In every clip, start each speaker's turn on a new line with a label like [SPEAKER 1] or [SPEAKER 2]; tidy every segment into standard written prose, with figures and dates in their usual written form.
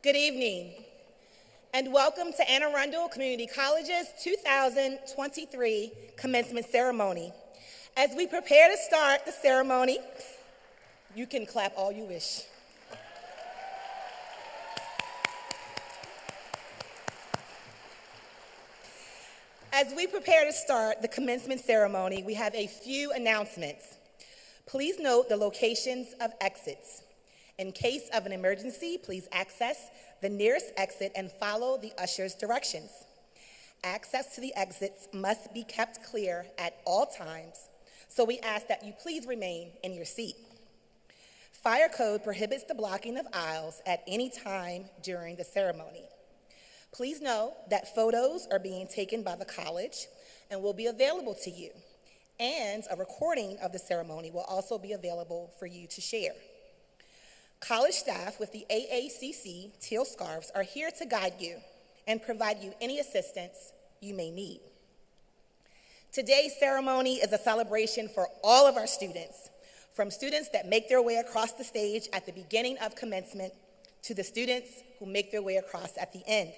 [SPEAKER 1] Good evening, and welcome to Arundel Community College's 2023 Commencement Ceremony. As we prepare to start the ceremony, you can clap all you wish. As we prepare to start the commencement ceremony, we have a few announcements. Please note the locations of exits. In case of an emergency, please access the nearest exit and follow the usher's directions. Access to the exits must be kept clear at all times, so we ask that you please remain in your seat. Fire code prohibits the blocking of aisles at any time during the ceremony. Please know that photos are being taken by the college and will be available to you, and a recording of the ceremony will also be available for you to share. College staff with the AACC teal scarves are here to guide you and provide you any assistance you may need. Today's ceremony is a celebration for all of our students, from students that make their way across the stage at the beginning of commencement to the students who make their way across at the end.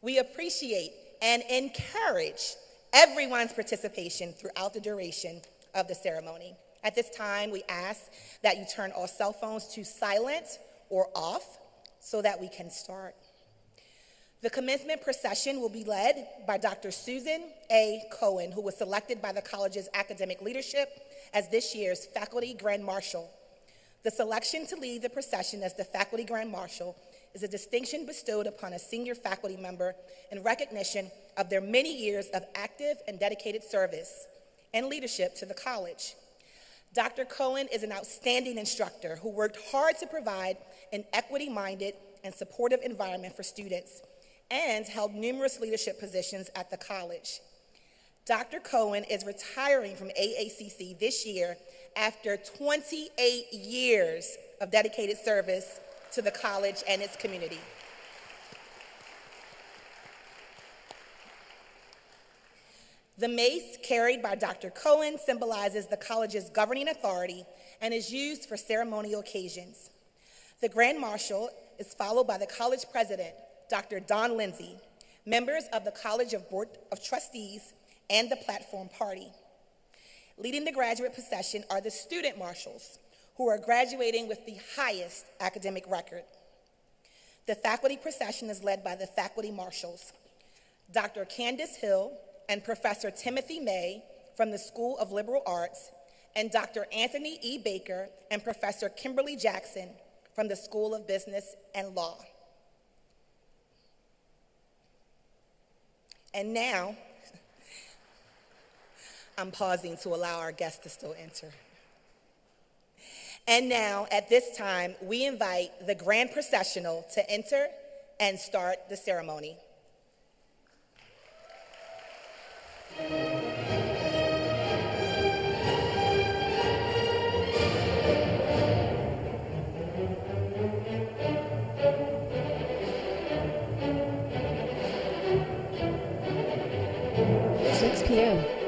[SPEAKER 1] We appreciate and encourage everyone's participation throughout the duration of the ceremony. At this time, we ask that you turn all cell phones to silent or off so that we can start. The commencement procession will be led by Dr. Susan A. Cohen, who was selected by the college's academic leadership as this year's Faculty Grand Marshal. The selection to lead the procession as the Faculty Grand Marshal is a distinction bestowed upon a senior faculty member in recognition of their many years of active and dedicated service and leadership to the college. Dr. Cohen is an outstanding instructor who worked hard to provide an equity-minded and supportive environment for students and held numerous leadership positions at the college. Dr. Cohen is retiring from AACC this year after 28 years of dedicated service to the college and its community. The mace carried by Dr. Cohen symbolizes the college's governing authority and is used for ceremonial occasions. The Grand Marshal is followed by the college president, Dr. Don Lindsay, members of the College of Board of Trustees, and the platform party. Leading the graduate procession are the student marshals, who are graduating with the highest academic record. The faculty procession is led by the faculty marshals, Dr. Candace Hill and Professor Timothy May from the School of Liberal Arts, and Dr. Anthony E. Baker and Professor Kimberly Jackson from the School of Business and Law. And now, I'm pausing to allow our guests to still enter. And now, at this time, we invite the Grand Processional to enter and start the ceremony.
[SPEAKER 2] p.m.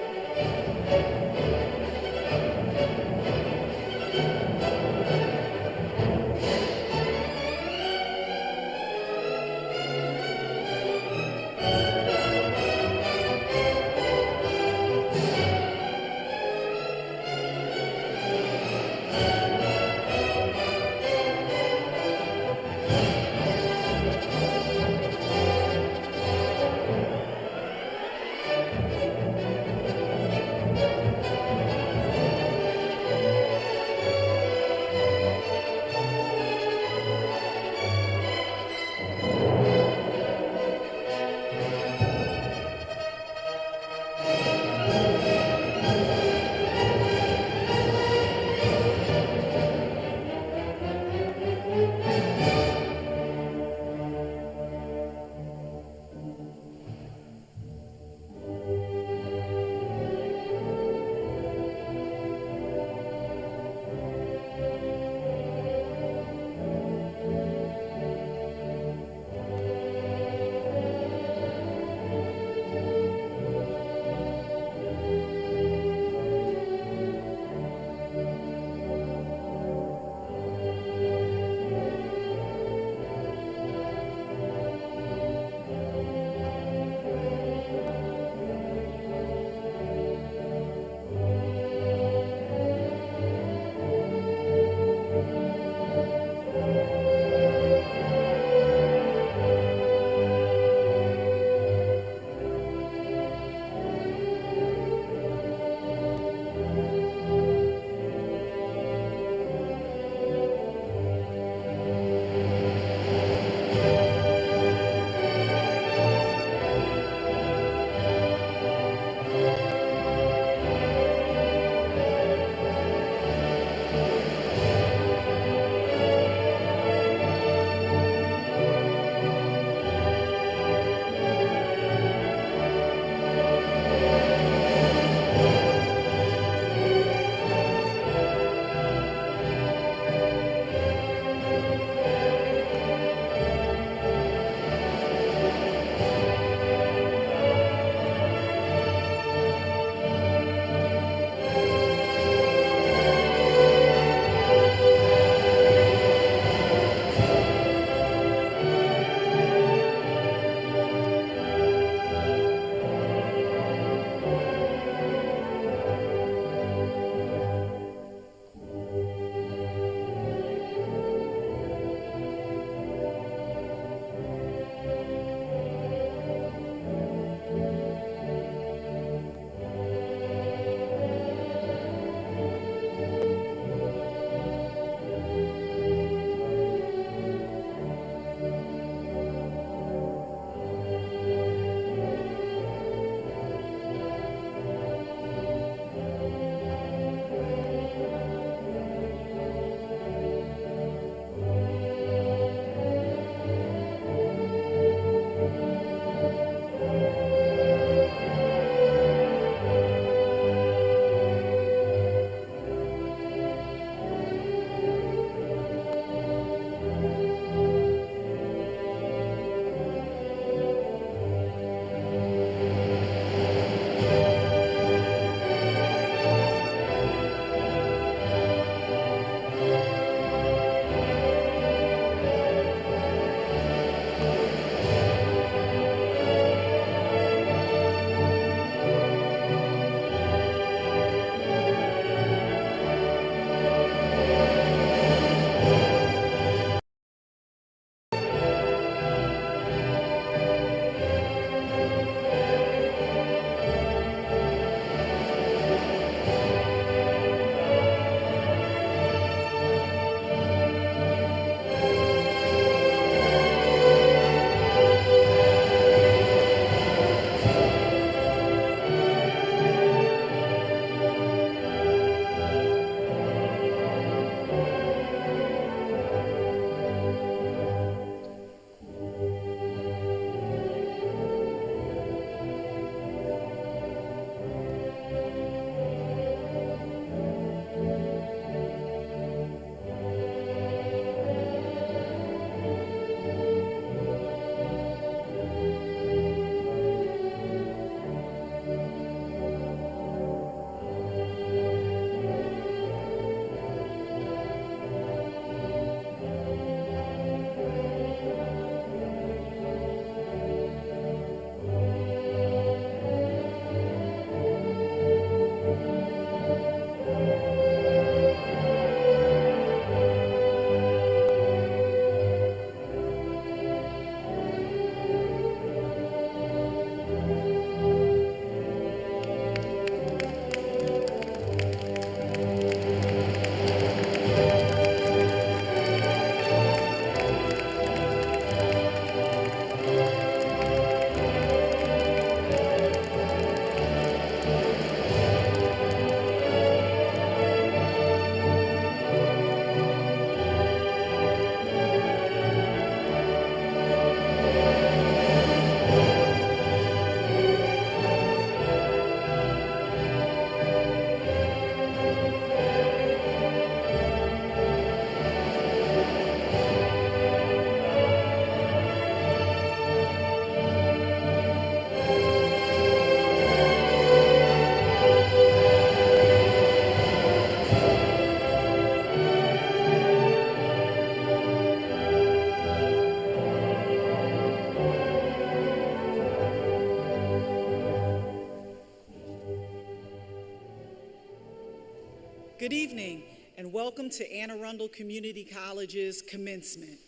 [SPEAKER 2] Good evening, and welcome to Arundel Community College's commencement.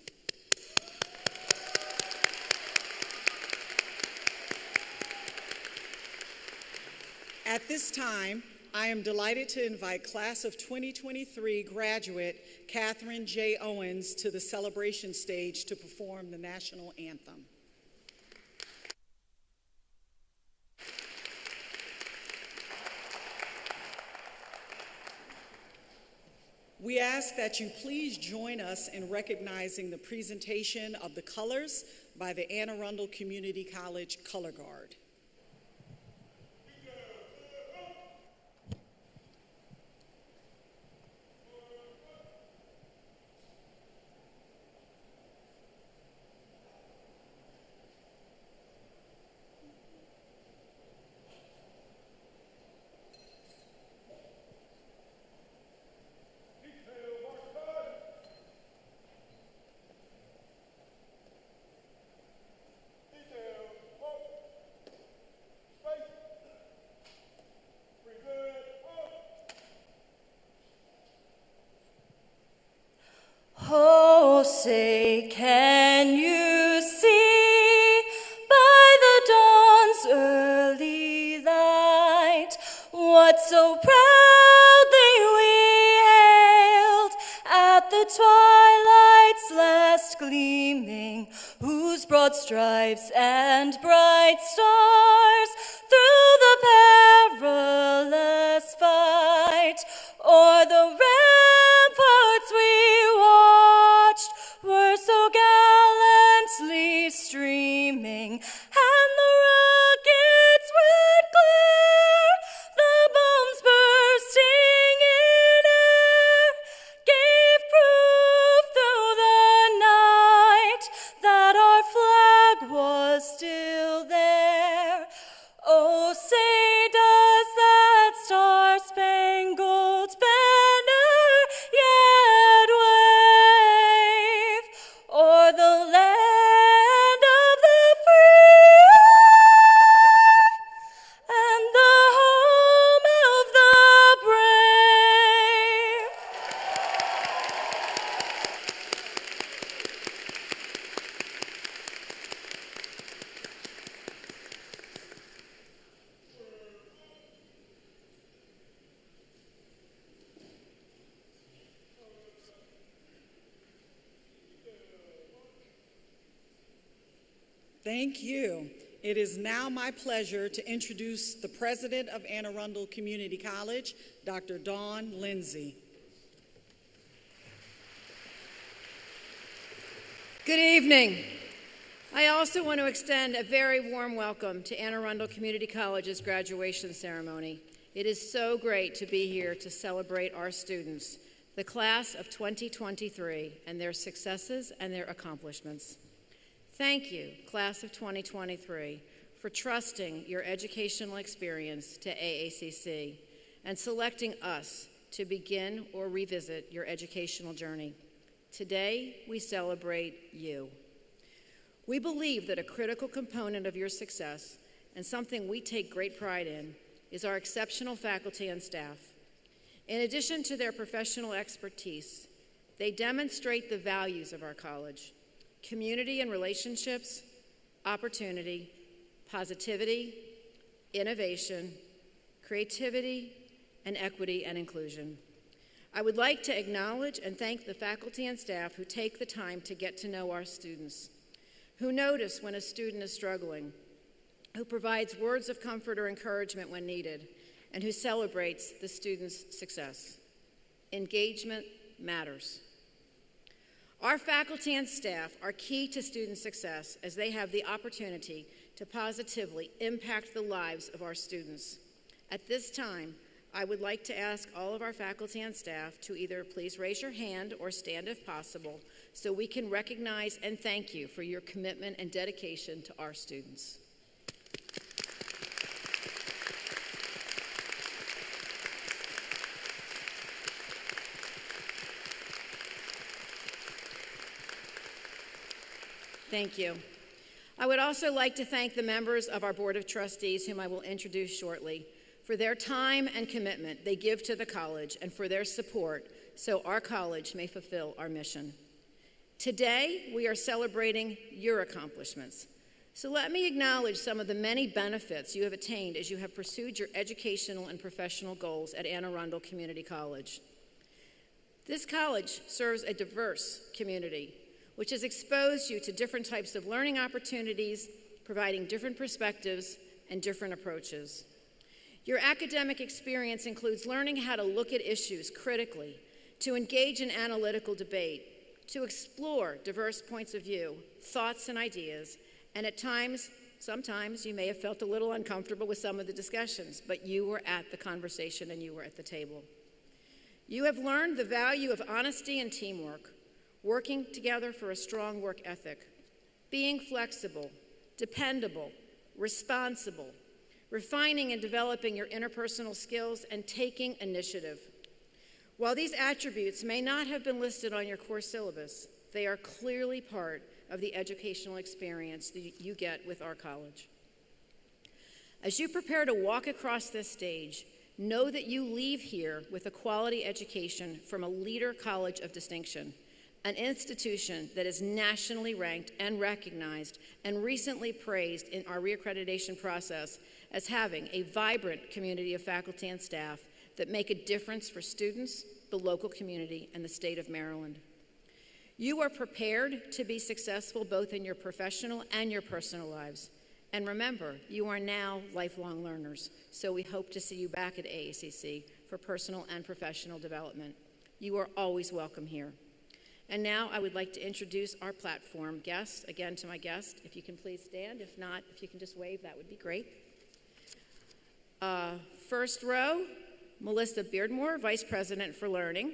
[SPEAKER 2] At this time, I am delighted to invite Class of 2023 graduate Catherine J. Owens to the celebration stage to perform the national anthem. We ask that you please join us in recognizing the presentation of the colors by the Arundel Community College Color Guard.
[SPEAKER 3] Oh, say, can you see by the dawn's early light what so proudly we hailed at the twilight's last gleaming, whose broad stripes and bright stars through the perilous fight o'er the ramparts we watched were so gallantly streaming, and the rockets' red glare, the bombs bursting in air, gave proof through the night that our flag was still there. Oh, say, does that star-spangled banner yet wave o'er the land of the free and the home of the brave?
[SPEAKER 2] Thank you. It is now my pleasure to introduce the president of Arundel Community College, Dr. Dawn Lindsay.
[SPEAKER 4] Good evening. I also want to extend a very warm welcome to Arundel Community College's graduation ceremony. It is so great to be here to celebrate our students, the class of 2023, and their successes and their accomplishments. Thank you, class of 2023, for trusting your educational experience to AACC and selecting us to begin or revisit your educational journey. Today, we celebrate you. We believe that a critical component of your success, and something we take great pride in, is our exceptional faculty and staff. In addition to their professional expertise, they demonstrate the values of our college: community and relationships, opportunity, positivity, innovation, creativity, and equity and inclusion. I would like to acknowledge and thank the faculty and staff who take the time to get to know our students, who notice when a student is struggling, who provides words of comfort or encouragement when needed, and who celebrates the student's success. Engagement matters. Our faculty and staff are key to student success as they have the opportunity to positively impact the lives of our students. At this time, I would like to ask all of our faculty and staff to either please raise your hand or stand if possible so we can recognize and thank you for your commitment and dedication to our students. Thank you. I would also like to thank the members of our Board of Trustees, whom I will introduce shortly, for their time and commitment they give to the college and for their support so our college may fulfill our mission. Today, we are celebrating your accomplishments. So let me acknowledge some of the many benefits you have attained as you have pursued your educational and professional goals at Anne Arundel Community College. This college serves a diverse community, which has exposed you to different types of learning opportunities, providing different perspectives and different approaches. Your academic experience includes learning how to look at issues critically, to engage in analytical debate, to explore diverse points of view, thoughts and ideas, and at times, sometimes you may have felt a little uncomfortable with some of the discussions, but you were at the conversation and you were at the table. You have learned the value of honesty and teamwork, working together for a strong work ethic, being flexible, dependable, responsible, refining and developing your interpersonal skills, and taking initiative. While these attributes may not have been listed on your course syllabus, they are clearly part of the educational experience that you get with our college. As you prepare to walk across this stage, know that you leave here with a quality education from a leader college of distinction, an institution that is nationally ranked and recognized and recently praised in our reaccreditation process as having a vibrant community of faculty and staff that make a difference for students, the local community, and the state of Maryland. You are prepared to be successful both in your professional and your personal lives. And remember, you are now lifelong learners, so we hope to see you back at AACC for personal and professional development. You are always welcome here. And now I would like to introduce our platform guests. Again, to my guest, if you can please stand. If not, if you can just wave, that would be great. First row, Melissa Beardmore, Vice President for Learning.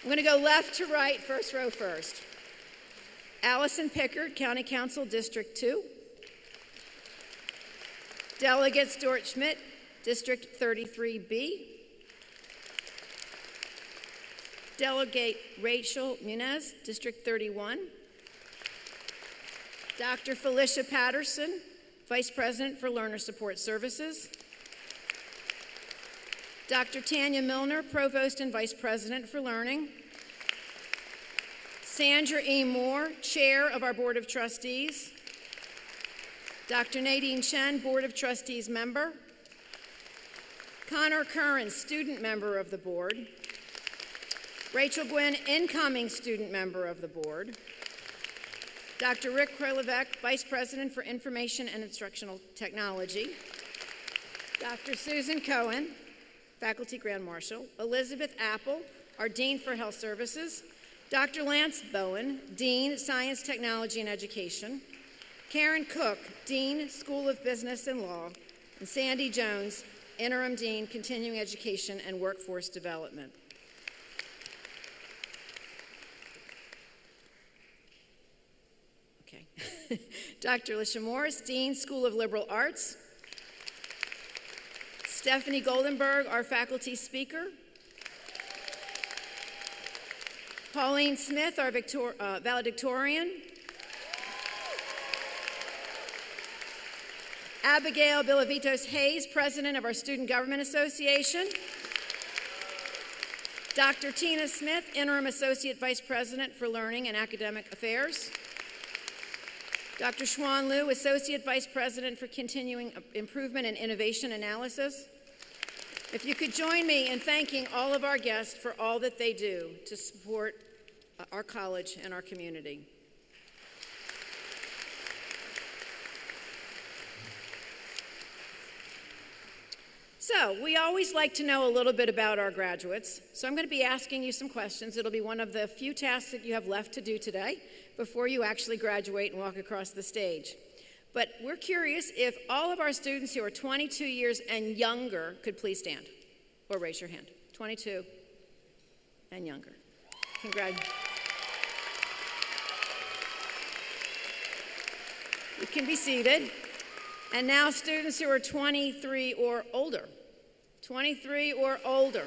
[SPEAKER 4] I'm going to go left to right, first row first. Allison Pickard, County Council, District 2. Delegate Stuart Schmidt, District 33B. Delegate Rachel Munez, District 31. Dr. Felicia Patterson, Vice President for Learner Support Services. Dr. Tanya Milner, Provost and Vice President for Learning. Sandra E. Moore, Chair of our Board of Trustees. Dr. Nadine Chen, Board of Trustees member. Connor Curran, student member of the board. Rachel Gwynn, incoming student member of the board. Dr. Rick Krylevek, Vice President for Information and Instructional Technology. Dr. Susan Cohen, Faculty Grand Marshal. Elizabeth Apple, our Dean for Health Services. Dr. Lance Bowen, Dean, Science, Technology, and Education. Karen Cook, Dean, School of Business and Law. And Sandy Jones, Interim Dean, Continuing Education and Workforce Development. Okay. Dr. Alicia Morris, Dean, School of Liberal Arts. Stephanie Goldenberg, our faculty speaker. Pauline Smith, our valedictorian. Abigail Bilovitos Hayes, President of our Student Government Association. Dr. Tina Smith, Interim Associate Vice President for Learning and Academic Affairs. Dr. Xuan Liu, Associate Vice President for Continuing Improvement and Innovation Analysis. If you could join me in thanking all of our guests for all that they do to support our college and our community. So, we always like to know a little bit about our graduates. So I'm going to be asking you some questions. It'll be one of the few tasks that you have left to do today before you actually graduate and walk across the stage. But we're curious if all of our students who are 22 years and younger could please stand or raise your hand. 22 and younger. Congratulations. You can be seated. And now students who are 23 or older. 23 or older.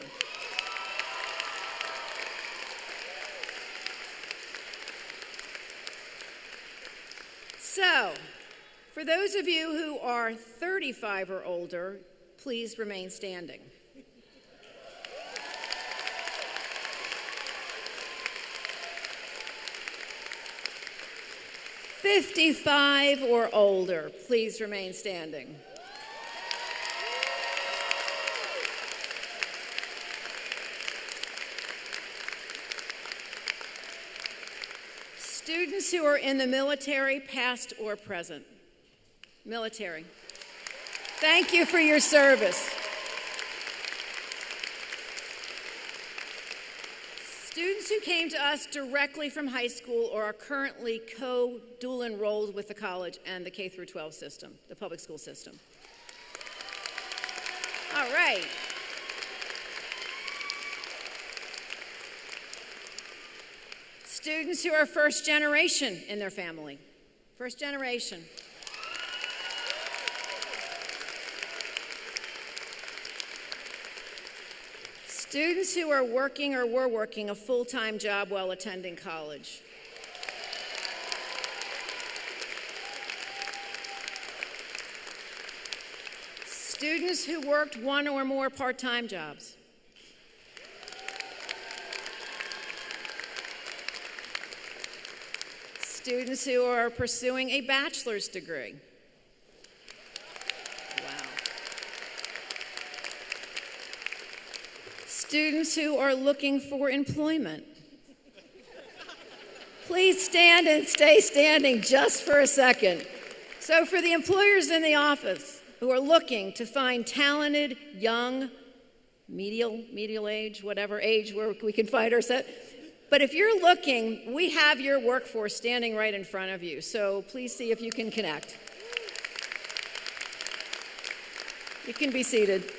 [SPEAKER 4] So, For those of you who are 35 or older, please remain standing. "55 or older, please remain standing. Students who are in the military, past or present. Military. Thank you for your service. Students who came to us directly from high school or are currently dual enrolled with the college and the K through 12 system, the public school system. All right. Students who are first generation in their family. First generation. Students who are working or were working a full-time job while attending college. Students who worked one or more part-time jobs. Students who are pursuing a bachelor's degree. Wow. Students who are looking for employment. Please stand and stay standing just for a second. So for the employers in the office who are looking to find talented, young, medial age, whatever age where we can find ourselves. But if you're looking, we have your workforce standing right in front of you. So please see if you can connect. You can be seated.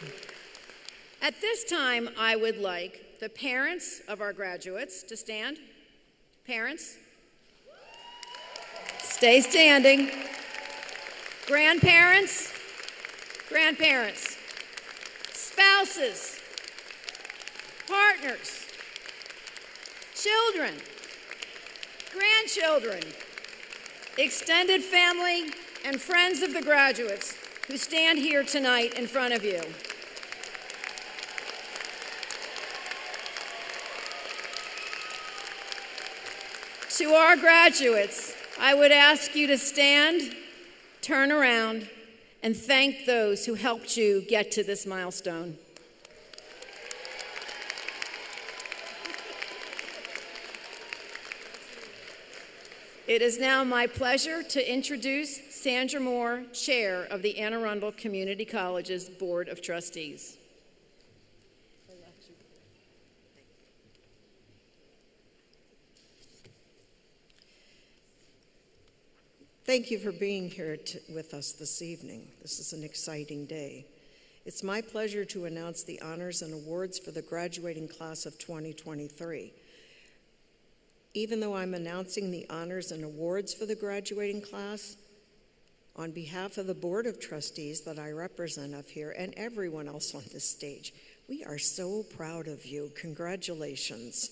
[SPEAKER 4] At this time, I would like the parents of our graduates to stand. Parents, stay standing. Grandparents, spouses, partners, children, grandchildren, extended family, and friends of the graduates who stand here tonight in front of you. To our graduates, I would ask you to stand, turn around, and thank those who helped you get to this milestone. It is now my pleasure to introduce Sandra Moore, Chair of the Anne Arundel Community College's Board of Trustees.
[SPEAKER 5] Thank you for being here with us this evening. This is an exciting day. It's my pleasure to announce the honors and awards for the graduating class of 2023. Even though I'm announcing the honors and awards for the graduating class, on behalf of the Board of Trustees that I represent up here and everyone else on this stage, we are so proud of you. Congratulations.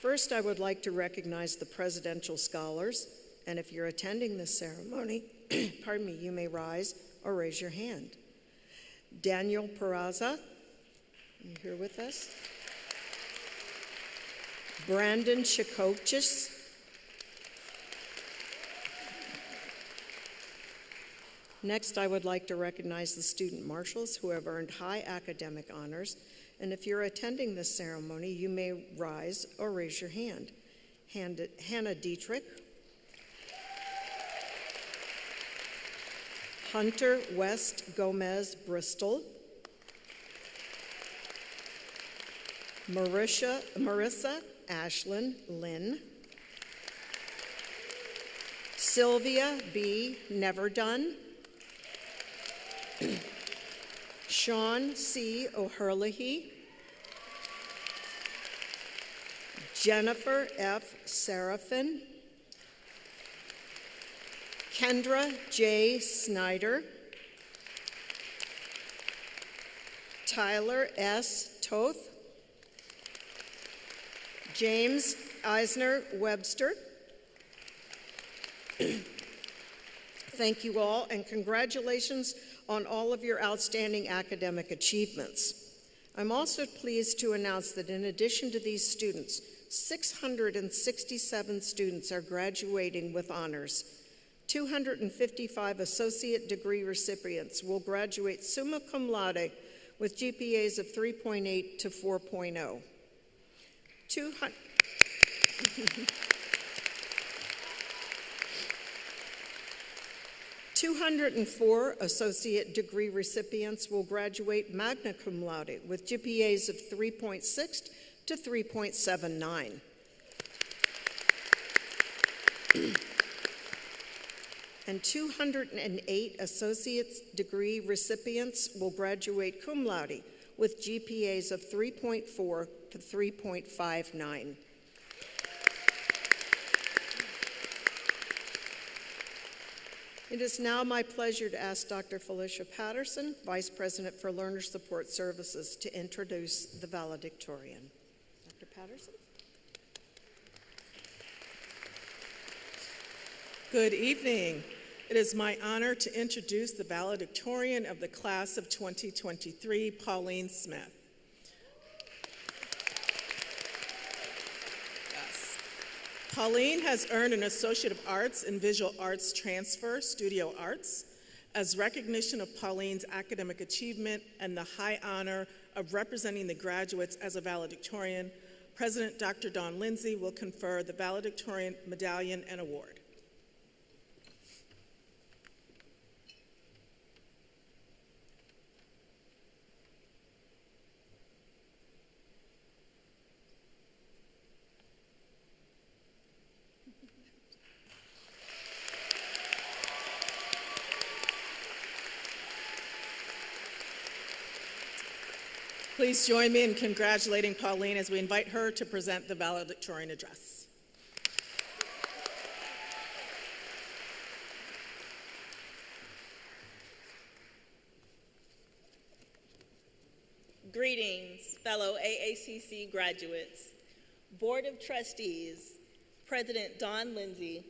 [SPEAKER 5] First, I would like to recognize the presidential scholars, and if you're attending this ceremony, pardon me, you may rise or raise your hand. Daniel Peraza, you here with us? Brandon Chikochis. Next, I would like to recognize the student marshals who have earned high academic honors. And if you're attending this ceremony, you may rise or raise your hand. Hannah Dietrich. Hunter West Gomez Bristol. Marissa Ashlyn Lynn. Sylvia B. Neverdone. Sean C. O'Herlihy. Jennifer F. Seraphin. Kendra J. Snyder. Tyler S. Toth. James Eisner Webster. Thank you all, and congratulations on all of your outstanding academic achievements. I'm also pleased to announce that in addition to these students, 667 students are graduating with honors. 255 associate degree recipients will graduate summa cum laude with GPAs of 3.8 to 4.0. 204 associate degree recipients will graduate magna cum laude with GPAs of 3.6 to 3.79. And 208 associate's degree recipients will graduate cum laude with GPAs of 3.4 to 3.59. It is now my pleasure to ask Dr. Felicia Patterson, Vice President for Learner Support Services, to introduce the valedictorian. Dr. Patterson?
[SPEAKER 6] Good evening. It is my honor to introduce the valedictorian of the class of 2023, Pauline Smith. Yes. Pauline has earned an Associate of Arts in Visual Arts Transfer, Studio Arts, as recognition of Pauline's academic achievement and the high honor of representing the graduates as a valedictorian. President Dr. Dawn Lindsay will confer the valedictorian medallion and award. Please join me in congratulating Pauline as we invite her to present the valedictorian address.
[SPEAKER 7] Greetings, fellow AACC graduates, Board of Trustees, President Dawn Lindsay,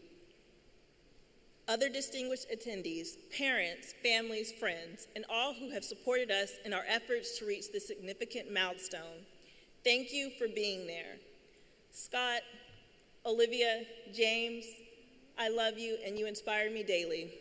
[SPEAKER 7] other distinguished attendees, parents, families, friends, and all who have supported us in our efforts to reach this significant milestone. Thank you for being there. Scott, Olivia, James, I love you and you inspire me daily.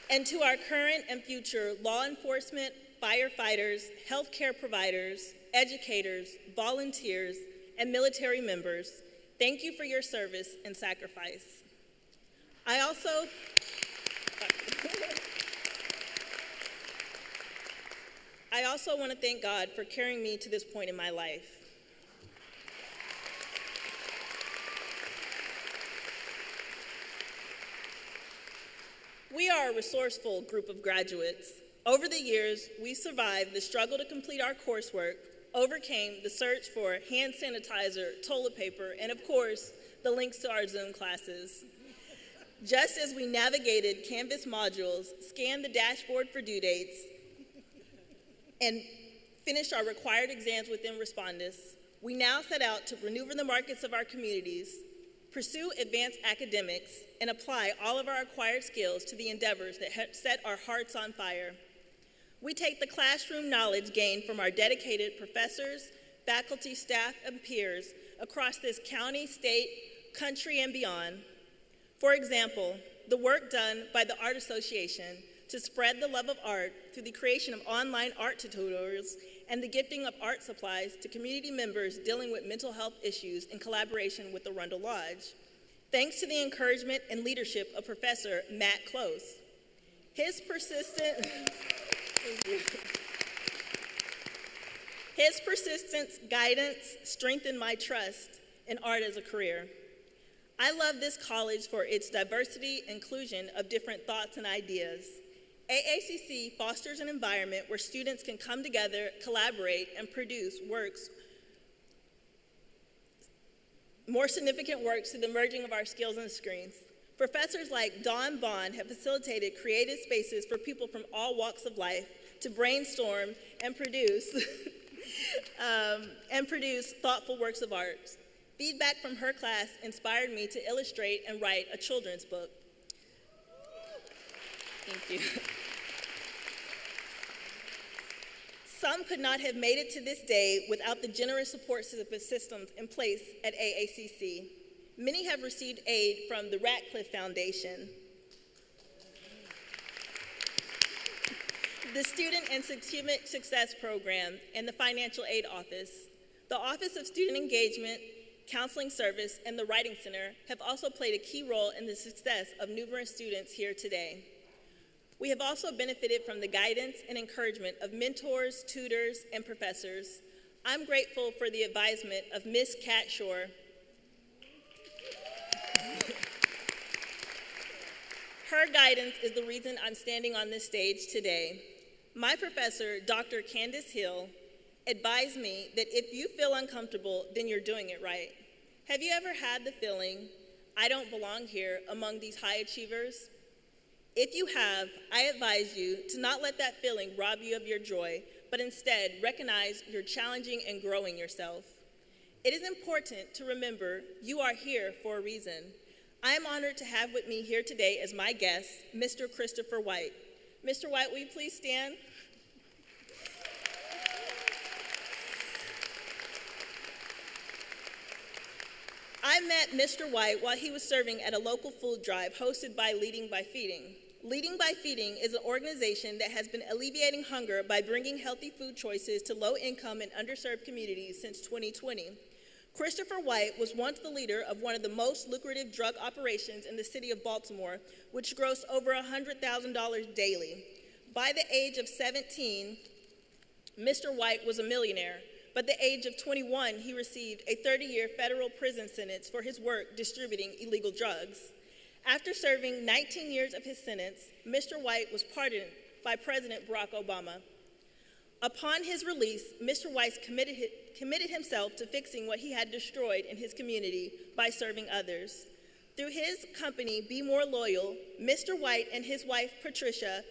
[SPEAKER 7] And to our current and future law enforcement, firefighters, healthcare providers, educators, volunteers, and military members, thank you for your service and sacrifice. I also want to thank God for carrying me to this point in my life. We are a resourceful group of graduates. Over the years, we survived the struggle to complete our coursework, overcame the search for hand sanitizer, toilet paper, and of course, the links to our Zoom classes. Just as we navigated Canvas modules, scanned the dashboard for due dates, and finished our required exams within Respondus, we now set out to maneuver the markets of our communities, pursue advanced academics, and apply all of our acquired skills to the endeavors that set our hearts on fire. We take the classroom knowledge gained from our dedicated professors, faculty, staff, and peers across this county, state, country, and beyond. For example, the work done by the Art Association to spread the love of art through the creation of online art tutorials and the gifting of art supplies to community members dealing with mental health issues in collaboration with the Arundel Lodge. Thanks to the encouragement and leadership of Professor Matt Close. His persistence, guidance strengthened my trust in art as a career. I love this college for its diversity, inclusion of different thoughts and ideas. AACC fosters an environment where students can come together, collaborate, and produce more significant works through the merging of our skills and screens. Professors like Dawn Bond have facilitated creative spaces for people from all walks of life to brainstorm and produce thoughtful works of art. Feedback from her class inspired me to illustrate and write a children's book. Thank you. Some could not have made it to this day without the generous support systems in place at AACC. Many have received aid from the Ratcliffe Foundation, the Student and Achievement Success Program, and the Financial Aid Office. The Office of Student Engagement, Counseling Service, and the Writing Center have also played a key role in the success of numerous students here today. We have also benefited from the guidance and encouragement of mentors, tutors, and professors. I'm grateful for the advisement of Ms. Kat Shore. Her guidance is the reason I'm standing on this stage today. My professor, Dr. Candace Hill, advised me that if you feel uncomfortable, then you're doing it right. Have you ever had the feeling, I don't belong here among these high achievers? If you have, I advise you to not let that feeling rob you of your joy, but instead recognize you're challenging and growing yourself. It is important to remember you are here for a reason. I am honored to have with me here today as my guest, Mr. Christopher White. Mr. White, will you please stand? I met Mr. White while he was serving at a local food drive hosted by Leading by Feeding. Leading by Feeding is an organization that has been alleviating hunger by bringing healthy food choices to low-income and underserved communities since 2020. Christopher White was once the leader of one of the most lucrative drug operations in the city of Baltimore, which grossed over $100,000 daily. By the age of 17, Mr. White was a millionaire. By the age of 21, he received a 30-year federal prison sentence for his work distributing illegal drugs. After serving 19 years of his sentence, Mr. White was pardoned by President Barack Obama. Upon his release, Mr. White committed himself to fixing what he had destroyed in his community by serving others. Through his company, Be More Loyal, Mr. White and his wife, Patricia,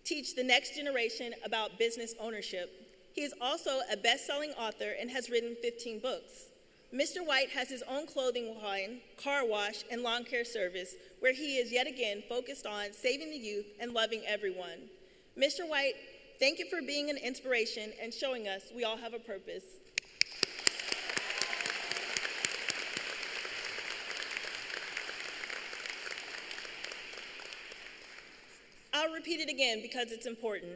[SPEAKER 7] teach the next generation about business ownership. He is also a best-selling author and has written 15 books. Mr. White has his own clothing line, car wash, and lawn care service, where he is yet again focused on saving the youth and loving everyone. Mr. White, thank you for being an inspiration and showing us we all have a purpose. I'll repeat it again because it's important.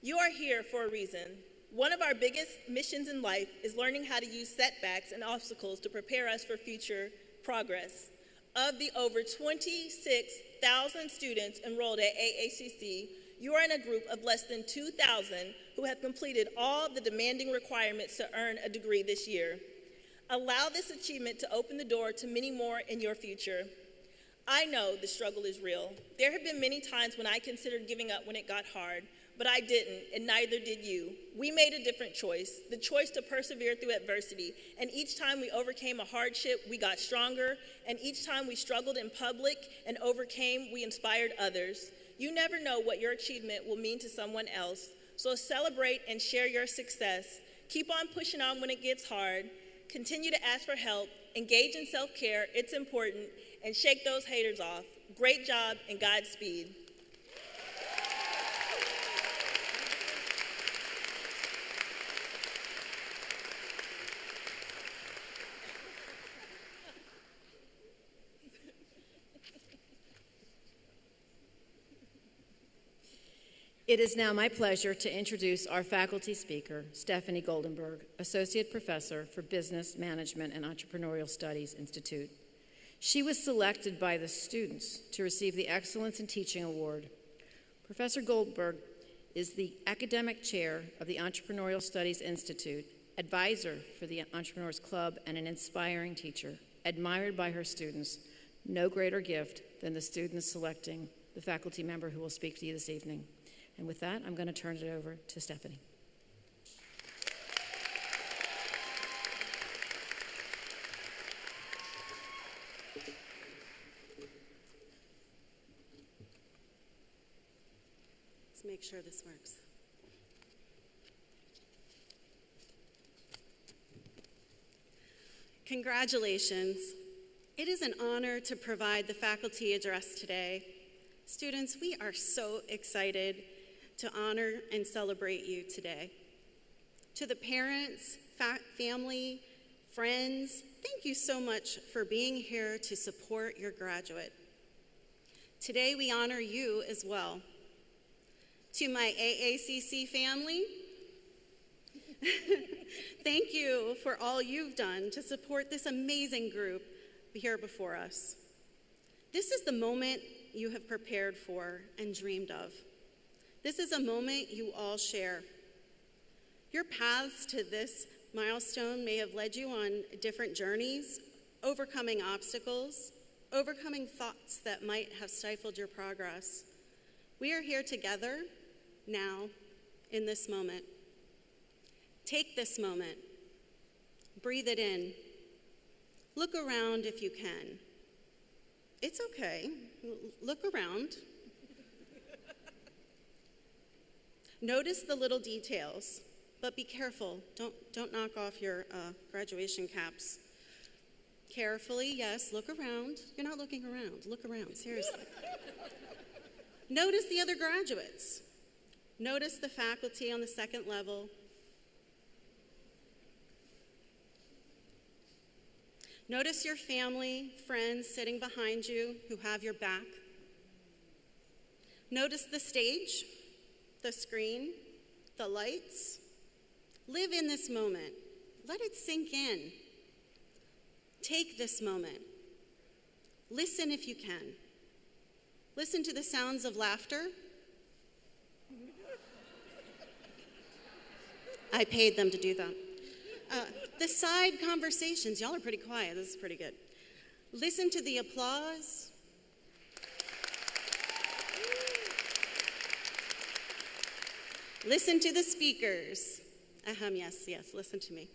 [SPEAKER 7] You are here for a reason. One of our biggest missions in life is learning how to use setbacks and obstacles to prepare us for future progress. Of the over 26,000 students enrolled at AACC, you are in a group of less than 2,000 who have completed all the demanding requirements to earn a degree this year. Allow this achievement to open the door to many more in your future. I know the struggle is real. There have been many times when I considered giving up when it got hard, but I didn't, and neither did you. We made a different choice, the choice to persevere through adversity, and each time we overcame a hardship, we got stronger, and each time we struggled in public and overcame, we inspired others. You never know what your achievement will mean to someone else, so celebrate and share your success. Keep on pushing on when it gets hard. Continue to ask for help. Engage in self-care, it's important, and shake those haters off. Great job and Godspeed.
[SPEAKER 4] It is now my pleasure to introduce our faculty speaker, Stephanie Goldenberg, Associate Professor for Business Management and Entrepreneurial Studies Institute. She was selected by the students to receive the Excellence in Teaching Award. Professor Goldberg is the Academic Chair of the Entrepreneurial Studies Institute, advisor for the Entrepreneurs Club, and an inspiring teacher, admired by her students. No greater gift than the students selecting the faculty member who will speak to you this evening. And with that, I'm going to turn it over to Stephanie.
[SPEAKER 8] Let's make sure this works. Congratulations. It is an honor to provide the faculty address today. Students, we are so excited to honor and celebrate you today. To the parents, family, friends, thank you so much for being here to support your graduate. Today we honor you as well. To my AACC family, thank you for all you've done to support this amazing group here before us. This is the moment you have prepared for and dreamed of. This is a moment you all share. Your paths to this milestone may have led you on different journeys, overcoming obstacles, overcoming thoughts that might have stifled your progress. We are here together now in this moment. Take this moment. Breathe it in. Look around if you can. It's okay. Look around. Notice the little details, but be careful. Don't knock off your graduation caps. Carefully, yes, look around. You're not looking around. Look around, seriously. Notice the other graduates. Notice the faculty on the second level. Notice your family, friends sitting behind you who have your back. Notice the stage, the screen, the lights. Live in this moment. Let it sink in. Take this moment. Listen if you can. Listen to the sounds of laughter. I paid them to do that. The side conversations. Y'all are pretty quiet. This is pretty good. Listen to the applause. Listen to the speakers. Yes, listen to me.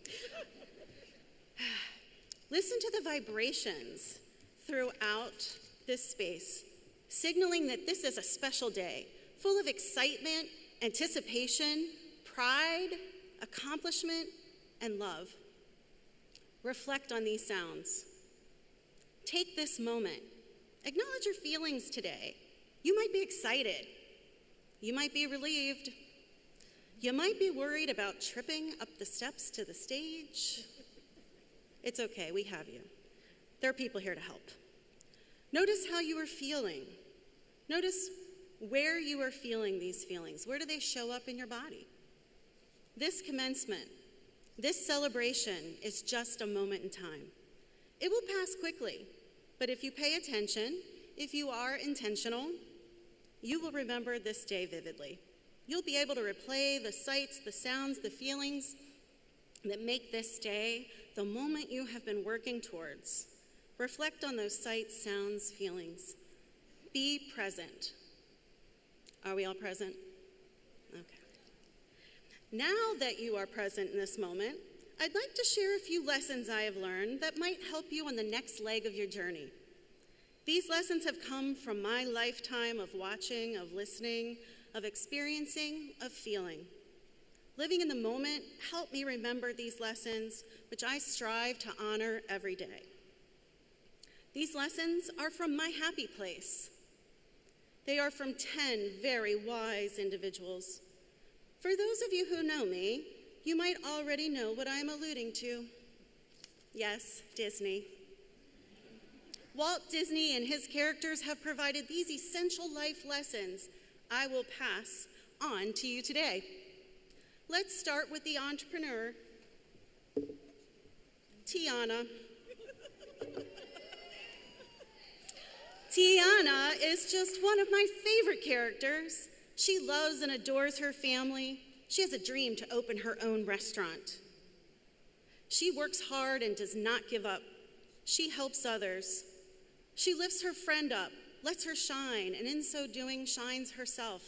[SPEAKER 8] Listen to the vibrations throughout this space, signaling that this is a special day, full of excitement, anticipation, pride, accomplishment, and love. Reflect on these sounds. Take this moment. Acknowledge your feelings today. You might be excited. You might be relieved. You might be worried about tripping up the steps to the stage. It's okay, we have you. There are people here to help. Notice how you are feeling. Notice where you are feeling these feelings. Where do they show up in your body? This commencement, this celebration is just a moment in time. It will pass quickly, but if you pay attention, if you are intentional, you will remember this day vividly. You'll be able to replay the sights, the sounds, the feelings that make this day the moment you have been working towards. Reflect on those sights, sounds, feelings. Be present. Are we all present? Okay. Now that you are present in this moment, I'd like to share a few lessons I have learned that might help you on the next leg of your journey. These lessons have come from my lifetime of watching, of listening, of experiencing, of feeling. Living in the moment helped me remember these lessons, which I strive to honor every day. These lessons are from my happy place. They are from 10 very wise individuals. For those of you who know me, you might already know what I'm alluding to. Yes, Disney. Walt Disney and his characters have provided these essential life lessons I will pass on to you today. Let's start with the entrepreneur, Tiana. Tiana is just one of my favorite characters. She loves and adores her family. She has a dream to open her own restaurant. She works hard and does not give up. She helps others. She lifts her friend up, lets her shine, and in so doing, shines herself.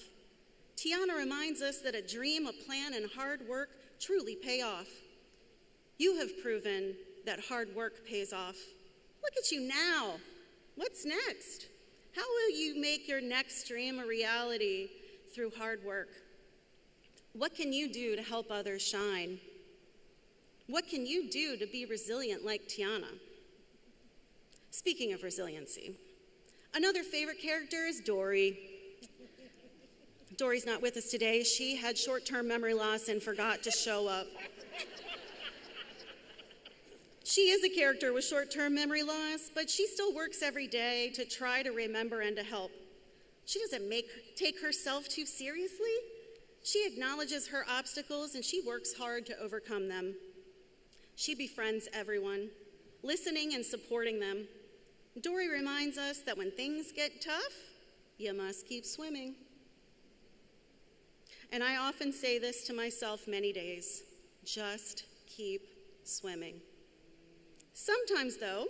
[SPEAKER 8] Tiana reminds us that a dream, a plan, and hard work truly pay off. You have proven that hard work pays off. Look at you now. What's next? How will you make your next dream a reality through hard work? What can you do to help others shine? What can you do to be resilient like Tiana? Speaking of resiliency, another favorite character is Dory. Dory's not with us today. She had short-term memory loss and forgot to show up. She is a character with short-term memory loss, but she still works every day to try to remember and to help. She doesn't take herself too seriously. She acknowledges her obstacles and she works hard to overcome them. She befriends everyone, listening and supporting them. Dory reminds us that when things get tough, you must keep swimming. And I often say this to myself many days, just keep swimming. Sometimes, though,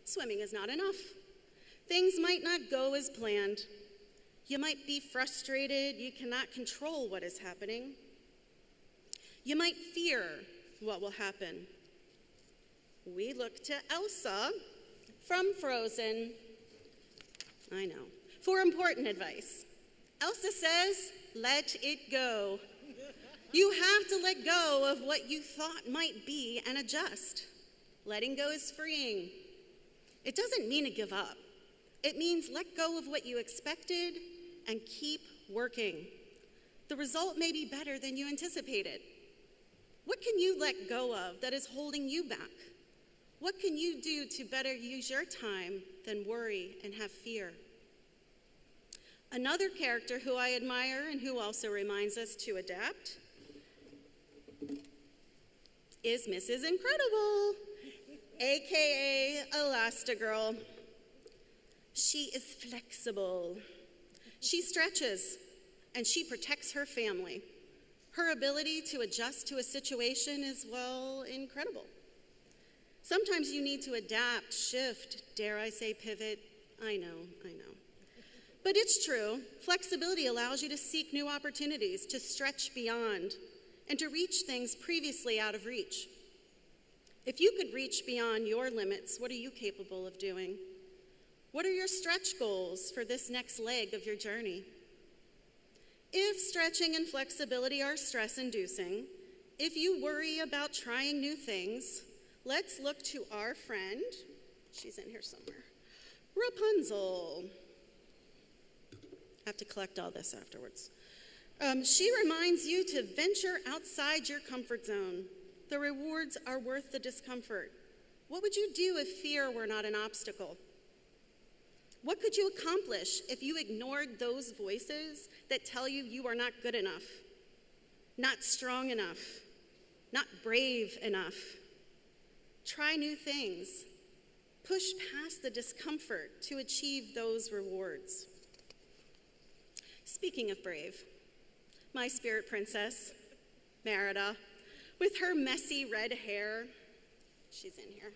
[SPEAKER 8] swimming is not enough. Things might not go as planned. You might be frustrated. You cannot control what is happening. You might fear what will happen. We look to Elsa from Frozen, I know, for important advice. Elsa says, let it go. You have to let go of what you thought might be and adjust. Letting go is freeing. It doesn't mean to give up. It means let go of what you expected and keep working. The result may be better than you anticipated. What can you let go of that is holding you back? What can you do to better use your time than worry and have fear? Another character who I admire and who also reminds us to adapt is Mrs. Incredible, aka Elastigirl. She is flexible. She stretches and she protects her family. Her ability to adjust to a situation is, well, incredible. Sometimes you need to adapt, shift, dare I say pivot. I know. But it's true, flexibility allows you to seek new opportunities, to stretch beyond, and to reach things previously out of reach. If you could reach beyond your limits, what are you capable of doing? What are your stretch goals for this next leg of your journey? If stretching and flexibility are stress-inducing, if you worry about trying new things, let's look to our friend, she's in here somewhere, Rapunzel. I have to collect all this afterwards. She reminds you to venture outside your comfort zone. The rewards are worth the discomfort. What would you do if fear were not an obstacle? What could you accomplish if you ignored those voices that tell you you are not good enough, not strong enough, not brave enough? Try new things. Push past the discomfort to achieve those rewards. Speaking of brave, my spirit princess, Merida, with her messy red hair, she's in here,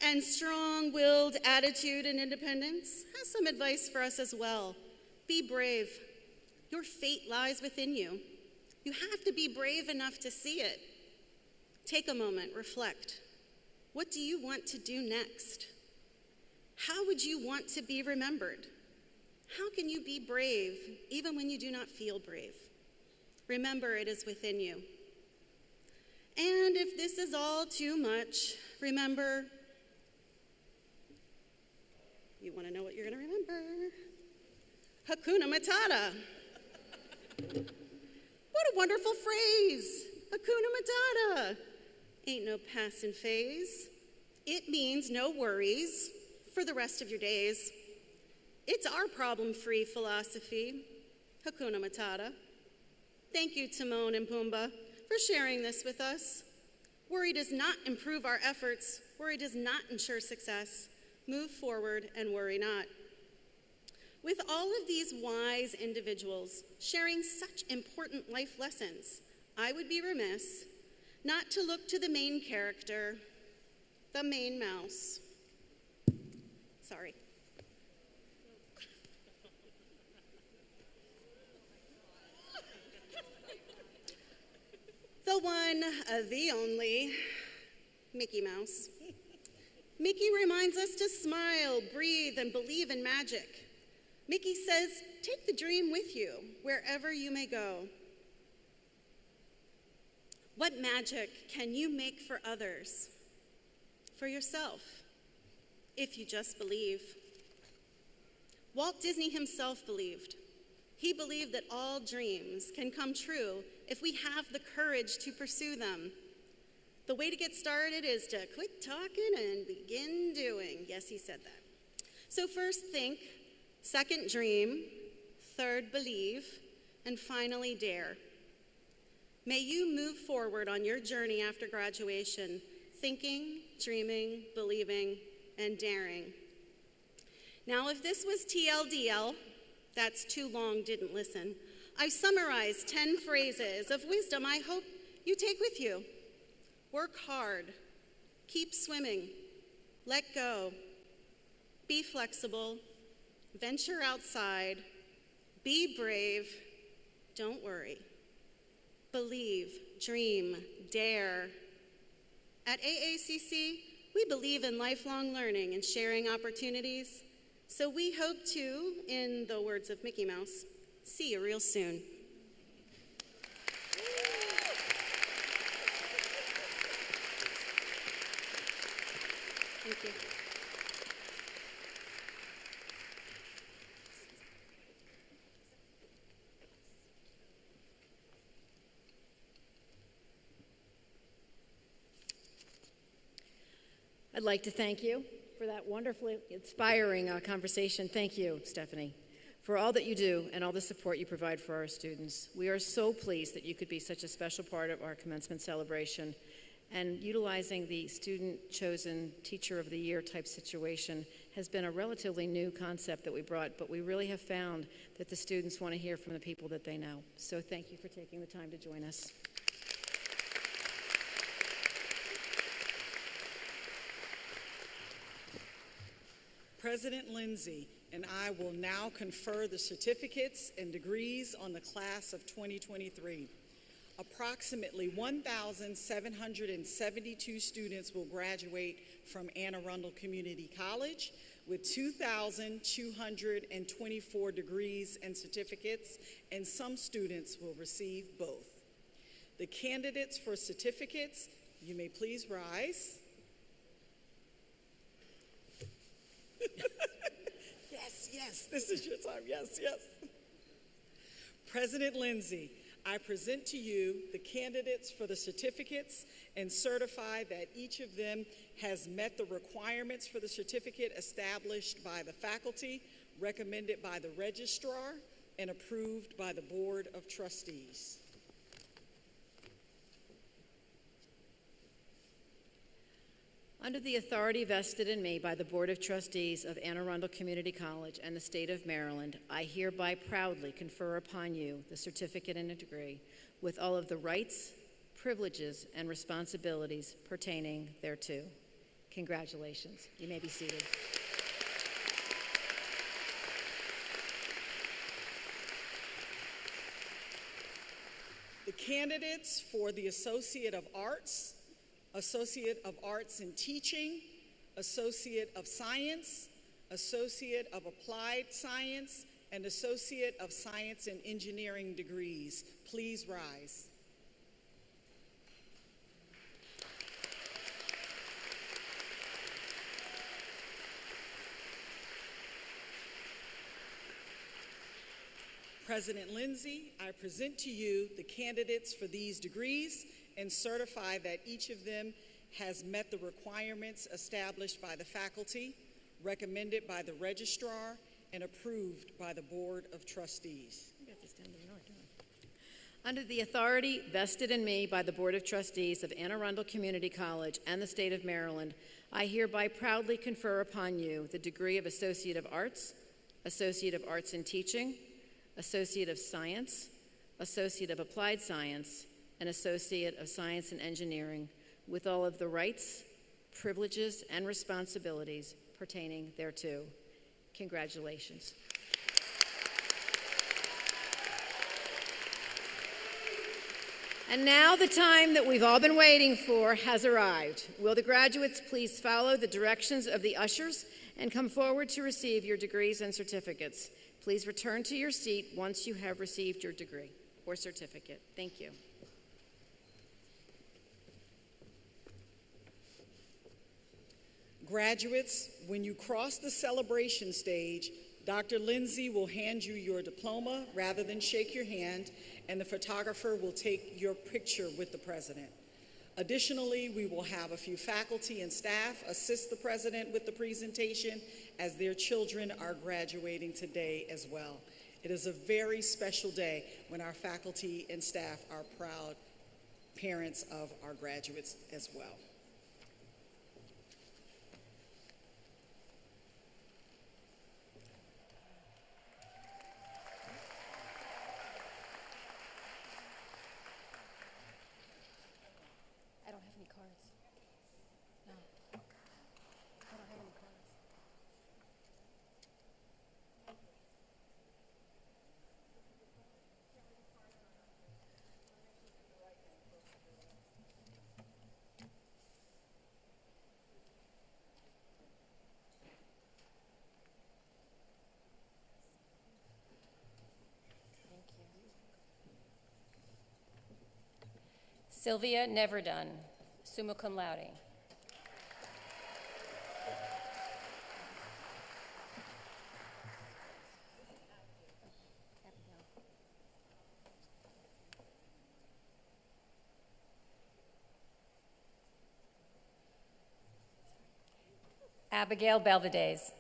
[SPEAKER 8] and strong-willed attitude and independence, has some advice for us as well. Be brave. Your fate lies within you. You have to be brave enough to see it. Take a moment, reflect. What do you want to do next? How would you want to be remembered? How can you be brave even when you do not feel brave? Remember, it is within you. And if this is all too much, remember, you want to know what you're going to remember? Hakuna Matata. What a wonderful phrase. Hakuna Matata. Ain't no passing phase. It means no worries for the rest of your days. It's our problem-free philosophy. Hakuna Matata. Thank you, Timon and Pumbaa, for sharing this with us. Worry does not improve our efforts. Worry does not ensure success. Move forward and worry not. With all of these wise individuals sharing such important life lessons, I would be remiss not to look to the main character, the main mouse. Sorry. The one, the only, Mickey Mouse. Mickey reminds us to smile, breathe, and believe in magic. Mickey says, take the dream with you wherever you may go. What magic can you make for others, for yourself, if you just believe? Walt Disney himself believed. He believed that all dreams can come true if we have the courage to pursue them. The way to get started is to quit talking and begin doing. Yes, he said that. So first think, second dream, third believe, and finally dare. May you move forward on your journey after graduation, thinking, dreaming, believing, and daring. Now, if this was TLDL, that's too long, didn't listen, I've summarized 10 phrases of wisdom I hope you take with you. Work hard, keep swimming, let go, be flexible, venture outside, be brave, don't worry. Believe, dream, dare. At AACC, we believe in lifelong learning and sharing opportunities, so we hope to, in the words of Mickey Mouse, see you real soon. Thank you.
[SPEAKER 4] I'd like to thank you for that wonderfully inspiring conversation. Thank you, Stephanie, for all that you do and all the support you provide for our students. We are so pleased that you could be such a special part of our commencement celebration, and utilizing the student-chosen teacher of the year type situation has been a relatively new concept that we brought, but we really have found that the students want to hear from the people that they know. So thank you for taking the time to join us.
[SPEAKER 2] President Lindsay and I will now confer the certificates and degrees on the class of 2023. Approximately 1,772 students will graduate from Arundel Community College with 2,224 degrees and certificates, and some students will receive both. The candidates for certificates, you may please rise. Yes, this is your time. Yes. President Lindsay, I present to you the candidates for the certificates and certify that each of them has met the requirements for the certificate established by the faculty, recommended by the registrar, and approved by the Board of Trustees.
[SPEAKER 4] Under the authority vested in me by the Board of Trustees of Arundel Community College and the State of Maryland, I hereby proudly confer upon you the certificate and a degree with all of the rights, privileges, and responsibilities pertaining thereto. Congratulations. You may be seated.
[SPEAKER 2] The candidates for the Associate of Arts, Associate of Arts in Teaching, Associate of Science, Associate of Applied Science, and Associate of Science and Engineering degrees. Please rise. President Lindsay, I present to you the candidates for these degrees and certify that each of them has met the requirements established by the faculty, recommended by the registrar, and approved by the Board of Trustees.
[SPEAKER 4] Under the authority vested in me by the Board of Trustees of Arundel Community College and the State of Maryland, I hereby proudly confer upon you the degree of Associate of Arts, Associate of Arts in Teaching, Associate of Science, Associate of Applied Science, and Associate of Science and Engineering, with all of the rights, privileges, and responsibilities pertaining thereto. Congratulations. And now the time that we've all been waiting for has arrived. Will the graduates please follow the directions of the ushers and come forward to receive your degrees and certificates? Please return to your seat once you have received your degree or certificate. Thank you.
[SPEAKER 2] Graduates, when you cross the celebration stage, Dr. Lindsay will hand you your diploma rather than shake your hand, and the photographer will take your picture with the president. Additionally, we will have a few faculty and staff assist the president with the presentation as their children are graduating today as well. It is a very special day when our faculty and staff are proud parents of our graduates as well.
[SPEAKER 3] I don't have any cards. No. I don't have any cards. Thank you. Sylvia Neverdone, summa cum laude. Abigail Belvedez.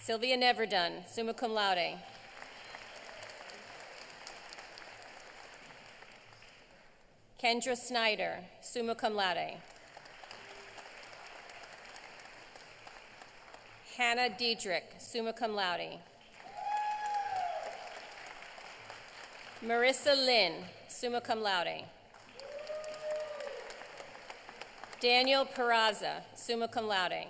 [SPEAKER 3] Sylvia Neverdone, summa cum laude. Kendra Snyder, summa cum laude. Hannah Diedrich, summa cum laude. Marissa Lynn, summa cum laude. Daniel Peraza, summa cum laude.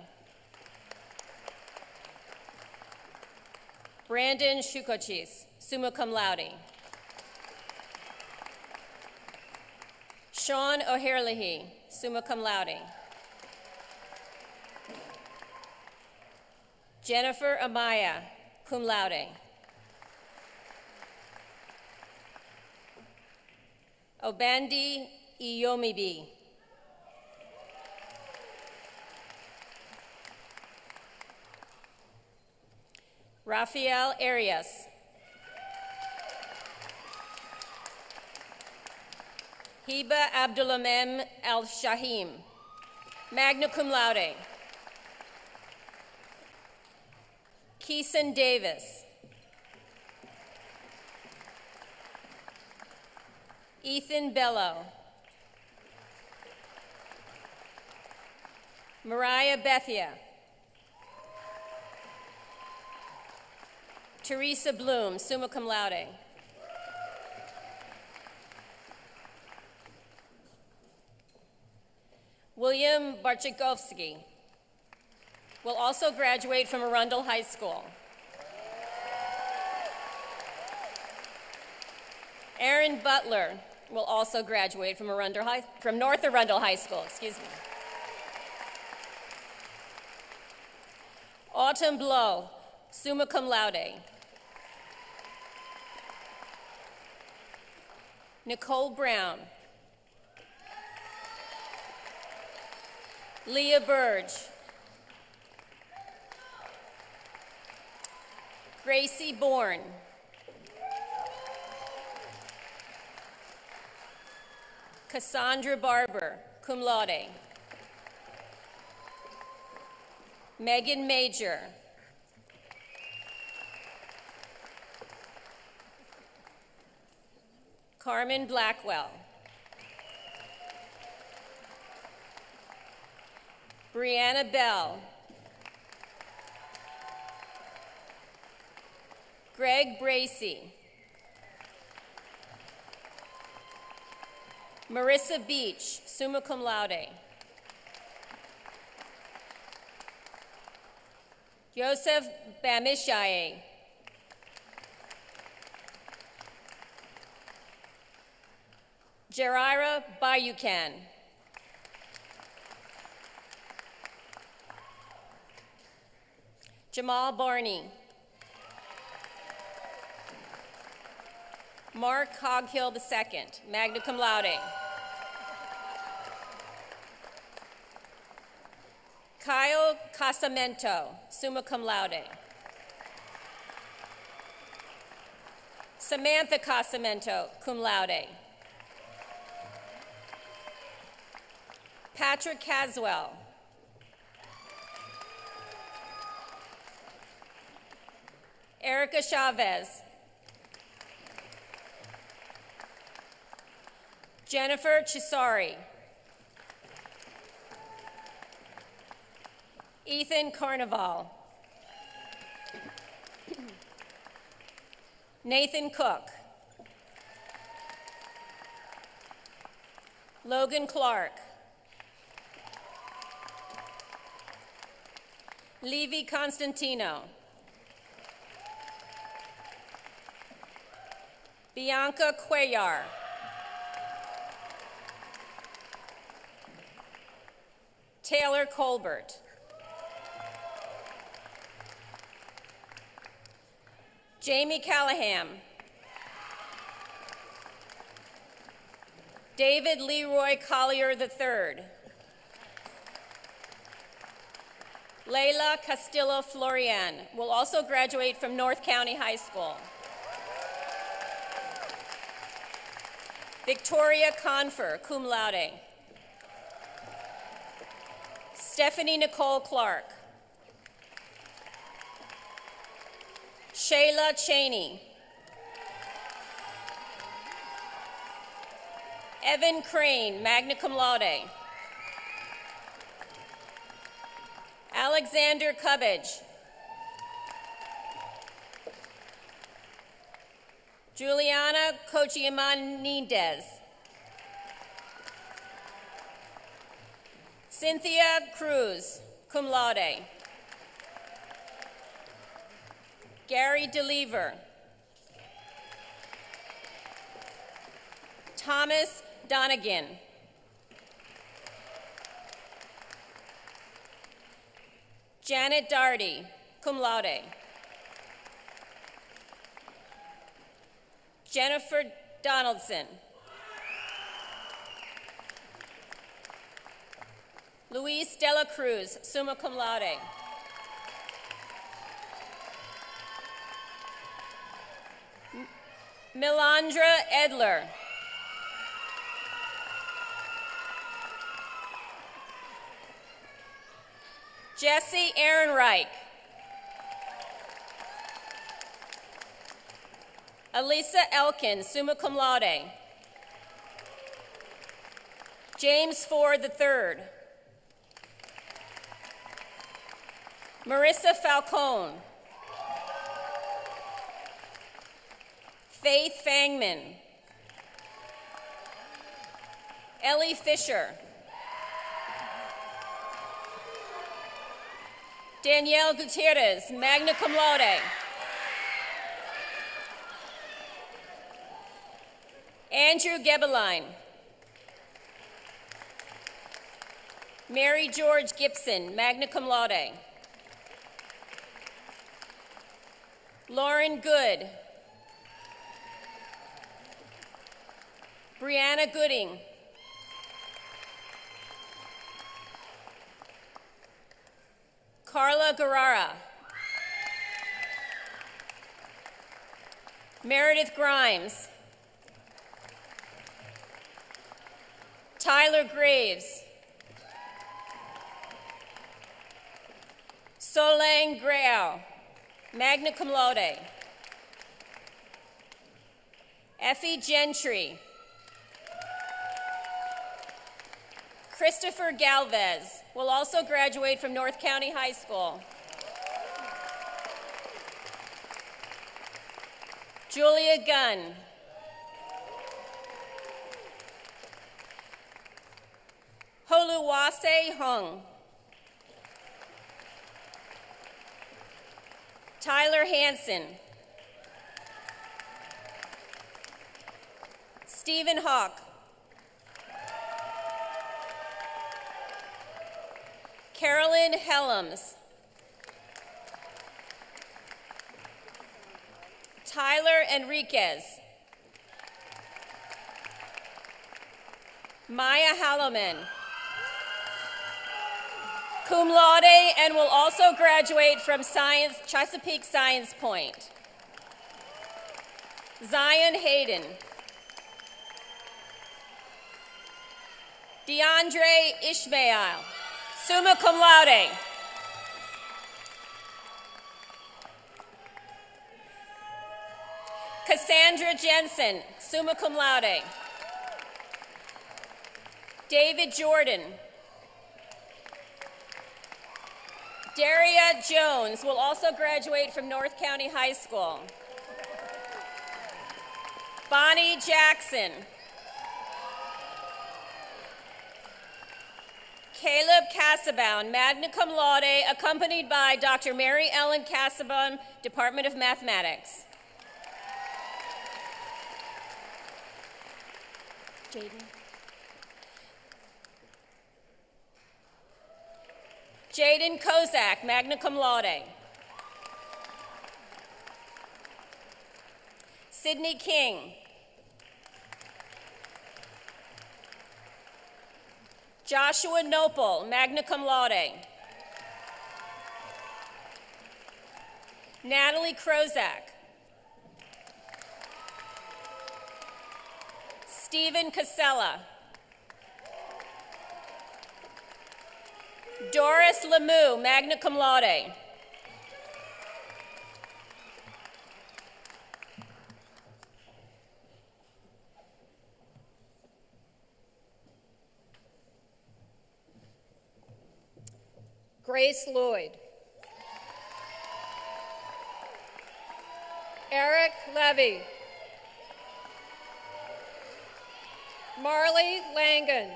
[SPEAKER 3] Brandon Shukochis, summa cum laude. Sean O'Herlihy, summa cum laude. Jennifer Amaya, cum laude. Obandi Iyomibi. Rafael Arias. Hiba Abdulamem Al-Shahim, magna cum laude. Keeson Davis. Ethan Bello. Mariah Bethia. Teresa Bloom, summa cum laude. William Barczykovsky will also graduate from Arundel High School. Aaron Butler will also graduate from North Arundel High School, excuse me. Autumn Blow, summa cum laude. Nicole Brown. Leah Burge. Gracie Bourne. Cassandra Barber, cum laude. Megan Major. Carmen Blackwell. Brianna Bell. Greg Bracey. Marissa Beach, summa cum laude. Yosef Bamishaye. Jerira Bayukan. Jamal Barney. Mark Coghill II, magna cum laude. Kyle Casamento, summa cum laude. Samantha Casamento, cum laude. Patrick Caswell. Erica Chavez. Jennifer Chisari. Ethan Carnival. Nathan Cook. Logan Clark. Levi Constantino. Bianca Cuellar. Taylor Colbert. Jamie Callahan. David Leroy Collier III. Layla Castillo Florian will also graduate from North County High School. Victoria Confer, cum laude. Stephanie Nicole Clark. Shayla Cheney. Evan Crane, magna cum laude. Alexander Cubbage. Juliana Cochiamanidez. Cynthia Cruz, cum laude. Gary DeLever. Thomas Donegan. Janet Darty, cum laude. Jennifer Donaldson. Luis Dela Cruz, summa cum laude. Milandra Edler. Jesse Ehrenreich. Elisa Elkin, summa cum laude. James Ford III. Marissa Falcone. Faith Fangman. Ellie Fisher. Danielle Gutierrez, magna cum laude. Andrew Gebeline. Mary George Gibson, magna cum laude. Lauren Good. Brianna Gooding. Carla Guerrara. Meredith Grimes. Tyler Graves. Solang Grau, magna cum laude. Effie Gentry. Christopher Galvez will also graduate from North County High School. Julia Gunn. Holuwase Hung. Tyler Hansen. Stephen Hawk. Carolyn Helms. Tyler Enriquez. Maya Halloman. Cum laude and will also graduate from Chesapeake Science Point. Zion Hayden. DeAndre Ishmael, summa cum laude. Cassandra Jensen, summa cum laude. David Jordan. Daria Jones will also graduate from North County High School. Bonnie Jackson. Caleb Cassabaum, magna cum laude, accompanied by Dr. Mary Ellen Cassabaum, Department of Mathematics. Jaden. Jaden Kozak, magna cum laude. Sydney King. Joshua Nopal, magna cum laude. Natalie Krozak. Stephen Casella. Doris Lemieux, magna cum laude.
[SPEAKER 4] Grace Lloyd. Eric Levy. Marley Langan.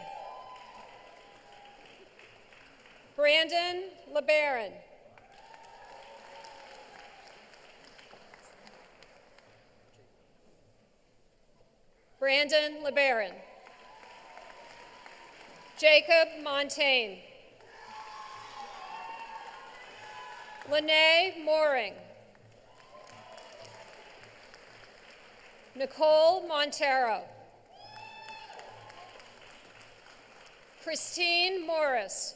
[SPEAKER 4] Brandon LeBaron. Brandon LeBaron. Jacob Montaigne. Lene Mooring. Nicole Montero. Christine Morris.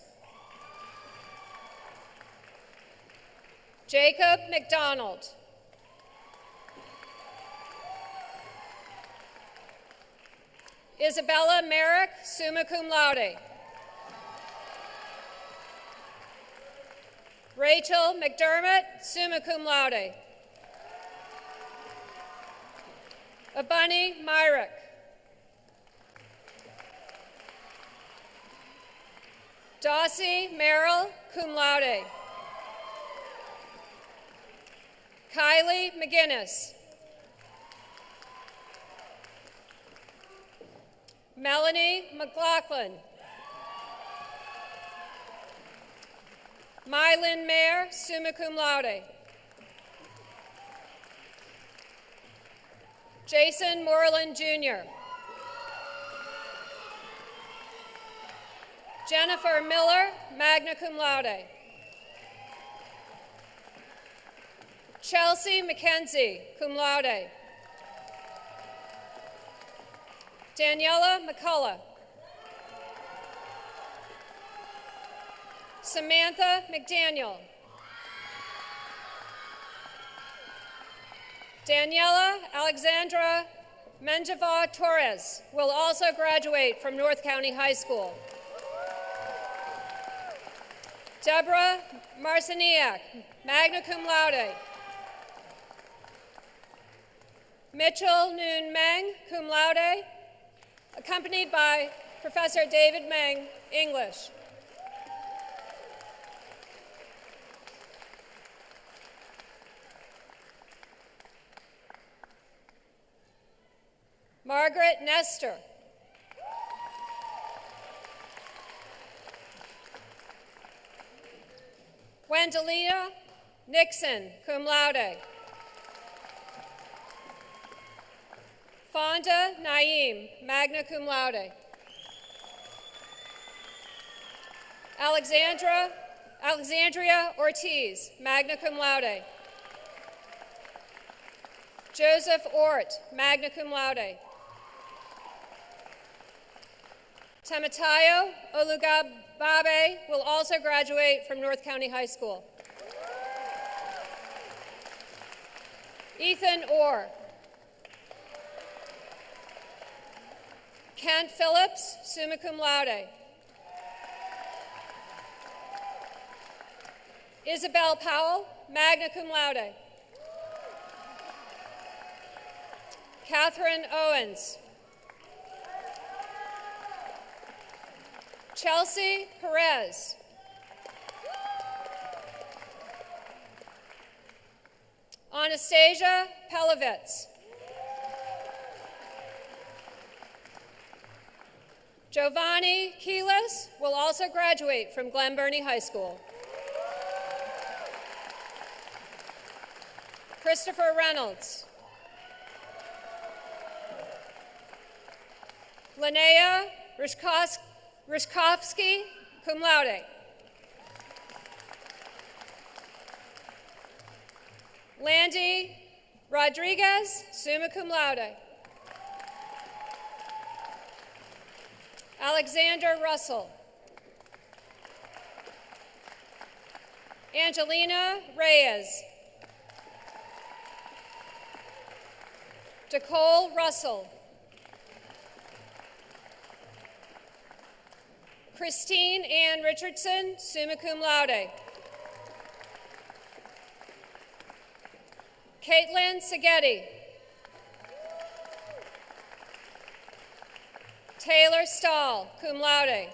[SPEAKER 4] Jacob McDonald. Isabella Merrick, summa cum laude. Rachel McDermott, summa cum laude. Abunny Myrick. Dossie Merrill, cum laude. Kylie McGinnis. Melanie McLaughlin. Mylin Mayer, summa cum laude. Jason Moreland Jr. Jennifer Miller, magna cum laude. Chelsea McKenzie, cum laude. Daniela McCullough. Samantha McDaniel. Daniela Alexandra Menjava Torres will also graduate from North County High School. Deborah Marciniak, magna cum laude. Mitchell Noon Meng, cum laude, accompanied by Professor David Meng, English. Margaret Nestor. Wendelina Nixon, cum laude. Fonda Naeem, magna cum laude. Alexandria Ortiz, magna cum laude.
[SPEAKER 9] Joseph Ort, magna cum laude. Tematayo Olugababe will also graduate from North County High School. Ethan Orr. Kent Phillips, summa cum laude. Isabel Powell, magna cum laude. Catherine Owens. Chelsea Perez. Anastasia Pelovitz. Giovanni Keelis will also graduate from Glen Burnie High School. Christopher Reynolds. Linnea Rishkovsky, cum laude. Landy Rodriguez, summa cum laude. Alexander Russell. Angelina Reyes. Nicole Russell. Christine Ann Richardson, summa cum laude. Caitlin Seghetti. Taylor Stahl, cum laude.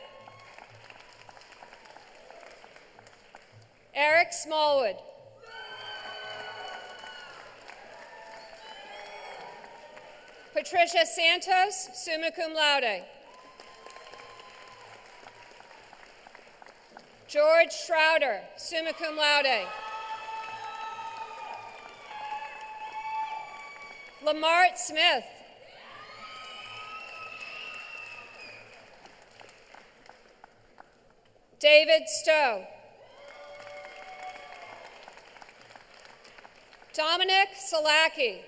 [SPEAKER 9] Eric Smallwood. Patricia Santos, summa cum laude. George Schrouder, summa cum laude. Lamart Smith. David Stowe. Dominic Salaki.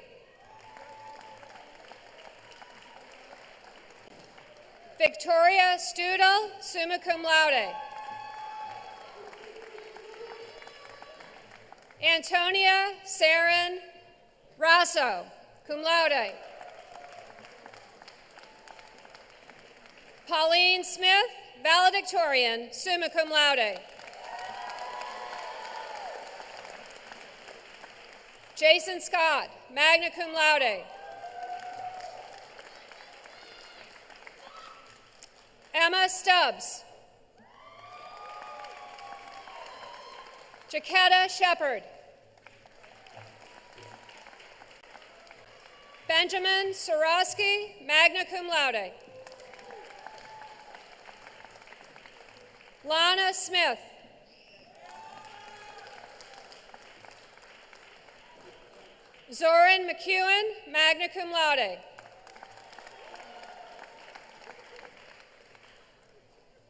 [SPEAKER 9] Victoria Studel, summa cum laude. Antonia Saren Rasso, cum laude. Pauline Smith, valedictorian, summa cum laude. Jason Scott, magna cum laude. Emma Stubbs. Jaquetta Shepard. Benjamin Sorosky, magna cum laude. Lana Smith. Zoran McEwen, magna cum laude.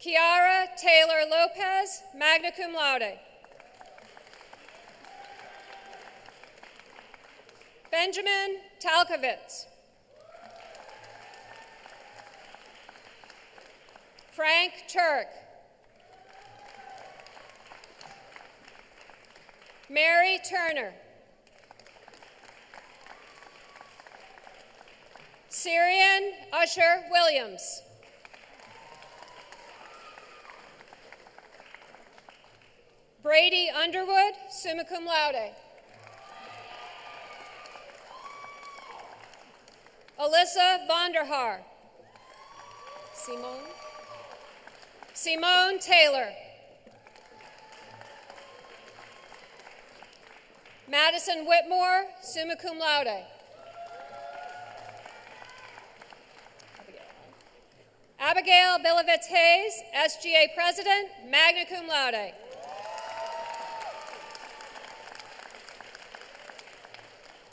[SPEAKER 9] Kiara Taylor Lopez, magna cum laude. Benjamin Talkovitz. Frank Turk. Mary Turner. Syrian Usher Williams. Brady Underwood, summa cum laude. Alyssa Vonderhaar. Simone Taylor. Madison Whitmore, summa cum laude. Abigail Bilovitz Hayes, SGA President, magna cum laude.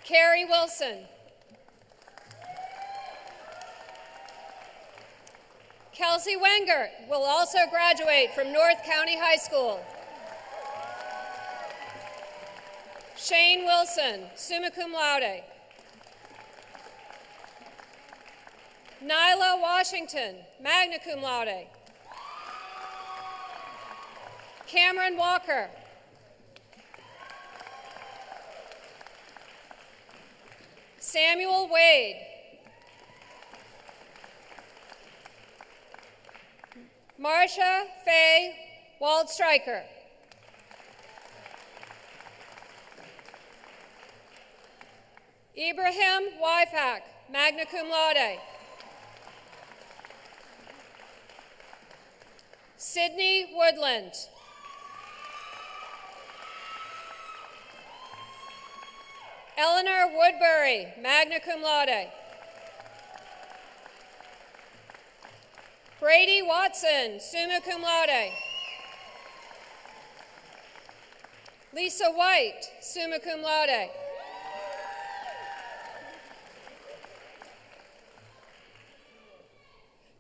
[SPEAKER 9] Carrie Wilson. Kelsey Wenger will also graduate from North County High School. Shane Wilson, summa cum laude. Nyla Washington, magna cum laude. Cameron Walker. Samuel Wade. Marsha Faye Waldstreicher. Ibrahim Wyfak, magna cum laude. Sydney Woodland. Eleanor Woodbury, magna cum laude. Brady Watson, summa cum laude. Lisa White, summa cum laude.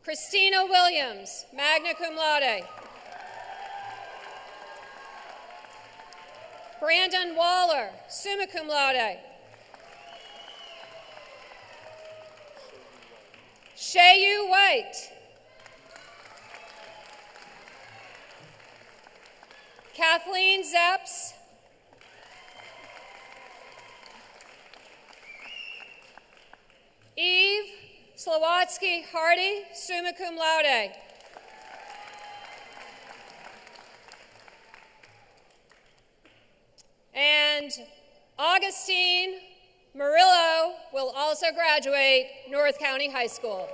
[SPEAKER 9] Christina Williams, magna cum laude. Brandon Waller, summa cum laude. Shayu White. Kathleen Zepps. Eve Slowatsky Hardy, summa cum laude. And Augustine Murillo will also graduate North County High School.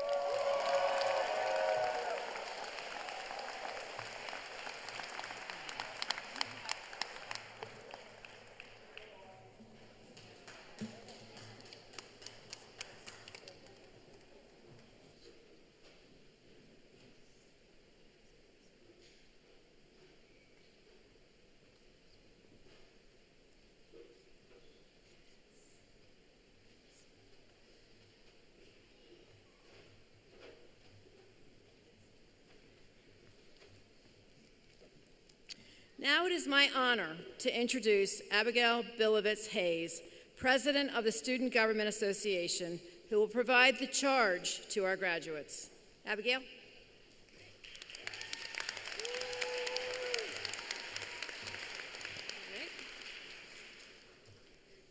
[SPEAKER 4] Now it is my honor to introduce Abigail Bilovitz Hayes, President of the Student Government Association, who will provide the charge to our graduates. Abigail?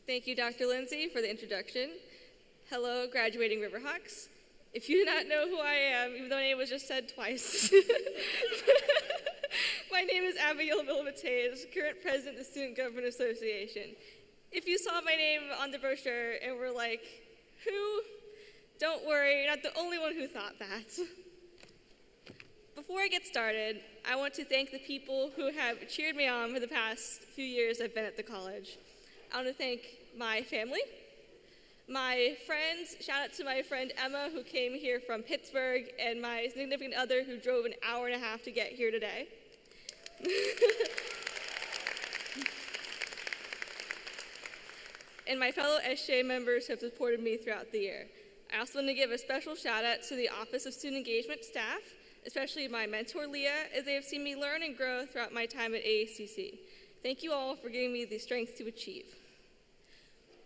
[SPEAKER 10] Thank you, Dr. Lindsay, for the introduction. Hello, graduating Riverhawks. If you do not know who I am, even though my name was just said twice, my name is Abigail Bilovitz Hayes, current president of the Student Government Association. If you saw my name on the brochure and were like, who? Don't worry, you're not the only one who thought that. Before I get started, I want to thank the people who have cheered me on for the past few years I've been at the college. I want to thank my family, my friends, shout out to my friend Emma who came here from Pittsburgh, and my significant other who drove an hour and a half to get here today. And my fellow SJ members have supported me throughout the year. I also want to give a special shout out to the Office of Student Engagement staff, especially my mentor Leah, as they have seen me learn and grow throughout my time at AACC. Thank you all for giving me the strength to achieve.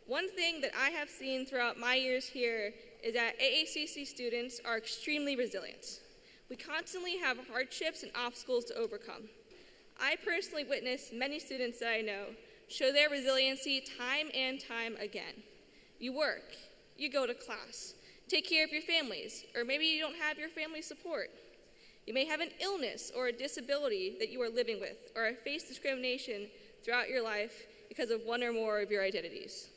[SPEAKER 10] One thing that I have seen throughout my years here is that AACC students are extremely resilient. We constantly have hardships and obstacles to overcome. I personally witnessed many students that I know show their resiliency time and time again. You work, you go to class, take care of your families, or maybe you don't have your family's support. You may have an illness or a disability that you are living with, or have faced discrimination throughout your life because of one or more of your identities.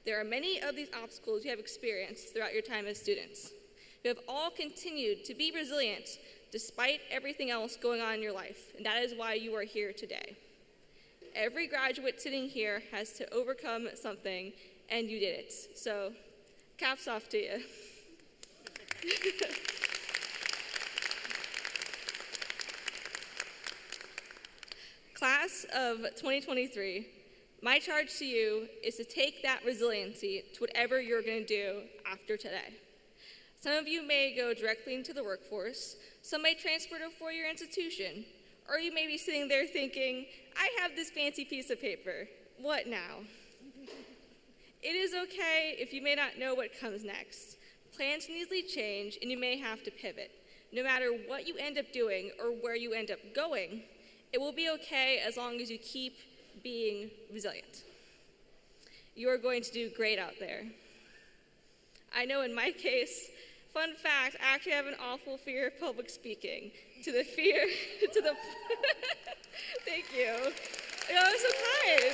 [SPEAKER 10] There are many of these obstacles you have experienced throughout your time as students. You have all continued to be resilient despite everything else going on in your life, and that is why you are here today. Every graduate sitting here has to overcome something, and you did it. So, caps off to you. Class of 2023, my charge to you is to take that resiliency to whatever you're going to do after today. Some of you may go directly into the workforce, some may transfer to a four-year institution, or you may be sitting there thinking, I have this fancy piece of paper, what now? It is okay if you may not know what comes next, Plans can easily change, and you may have to pivot. No matter what you end up doing or where you end up going, it will be okay as long as you keep being resilient. You are going to do great out there. I know in my case, fun fact, I actually have an awful fear of public speaking. Thank you. You're always so kind.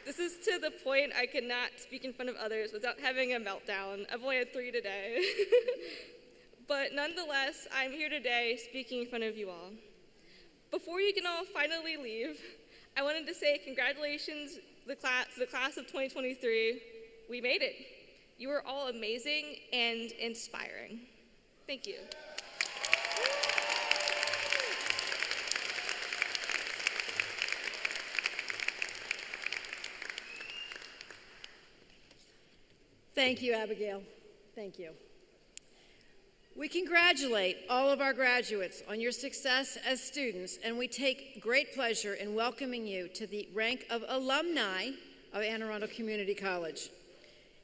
[SPEAKER 10] This is to the point I cannot speak in front of others without having a meltdown. I've only had 3 today. But nonetheless, I'm here today speaking in front of you all. Before you can all finally leave, I wanted to say congratulations to the class of 2023. We made it. You are all amazing and inspiring. Thank you.
[SPEAKER 4] Thank you, Abigail. Thank you. We congratulate all of our graduates on your success as students, and we take great pleasure in welcoming you to the rank of alumni of Anne Arundel Community College.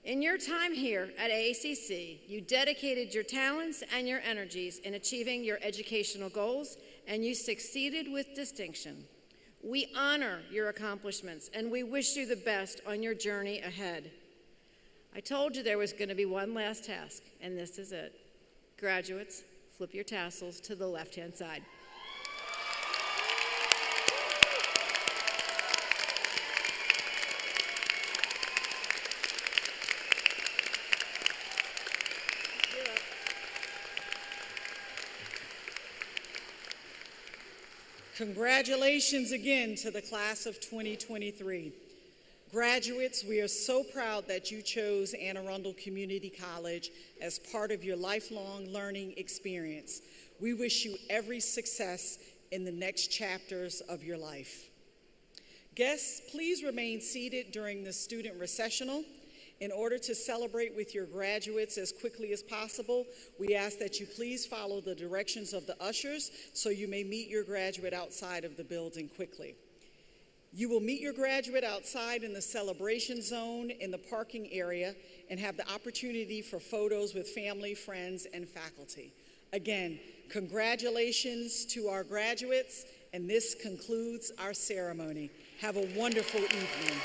[SPEAKER 4] In your time here at AACC, you dedicated your talents and your energies in achieving your educational goals, and you succeeded with distinction. We honor your accomplishments, and we wish you the best on your journey ahead. I told you there was going to be one last task, and this is it. Graduates, flip your tassels to the left-hand side.
[SPEAKER 2] Congratulations again to the class of 2023. Graduates, we are so proud that you chose Anne Arundel Community College as part of your lifelong learning experience. We wish you every success in the next chapters of your life. Guests, please remain seated during the student recessional. In order to celebrate with your graduates as quickly as possible, we ask that you please follow the directions of the ushers so you may meet your graduate outside of the building quickly. You will meet your graduate outside in the celebration zone in the parking area and have the opportunity for photos with family, friends, and faculty. Again, congratulations to our graduates, and this concludes our ceremony. Have a wonderful evening.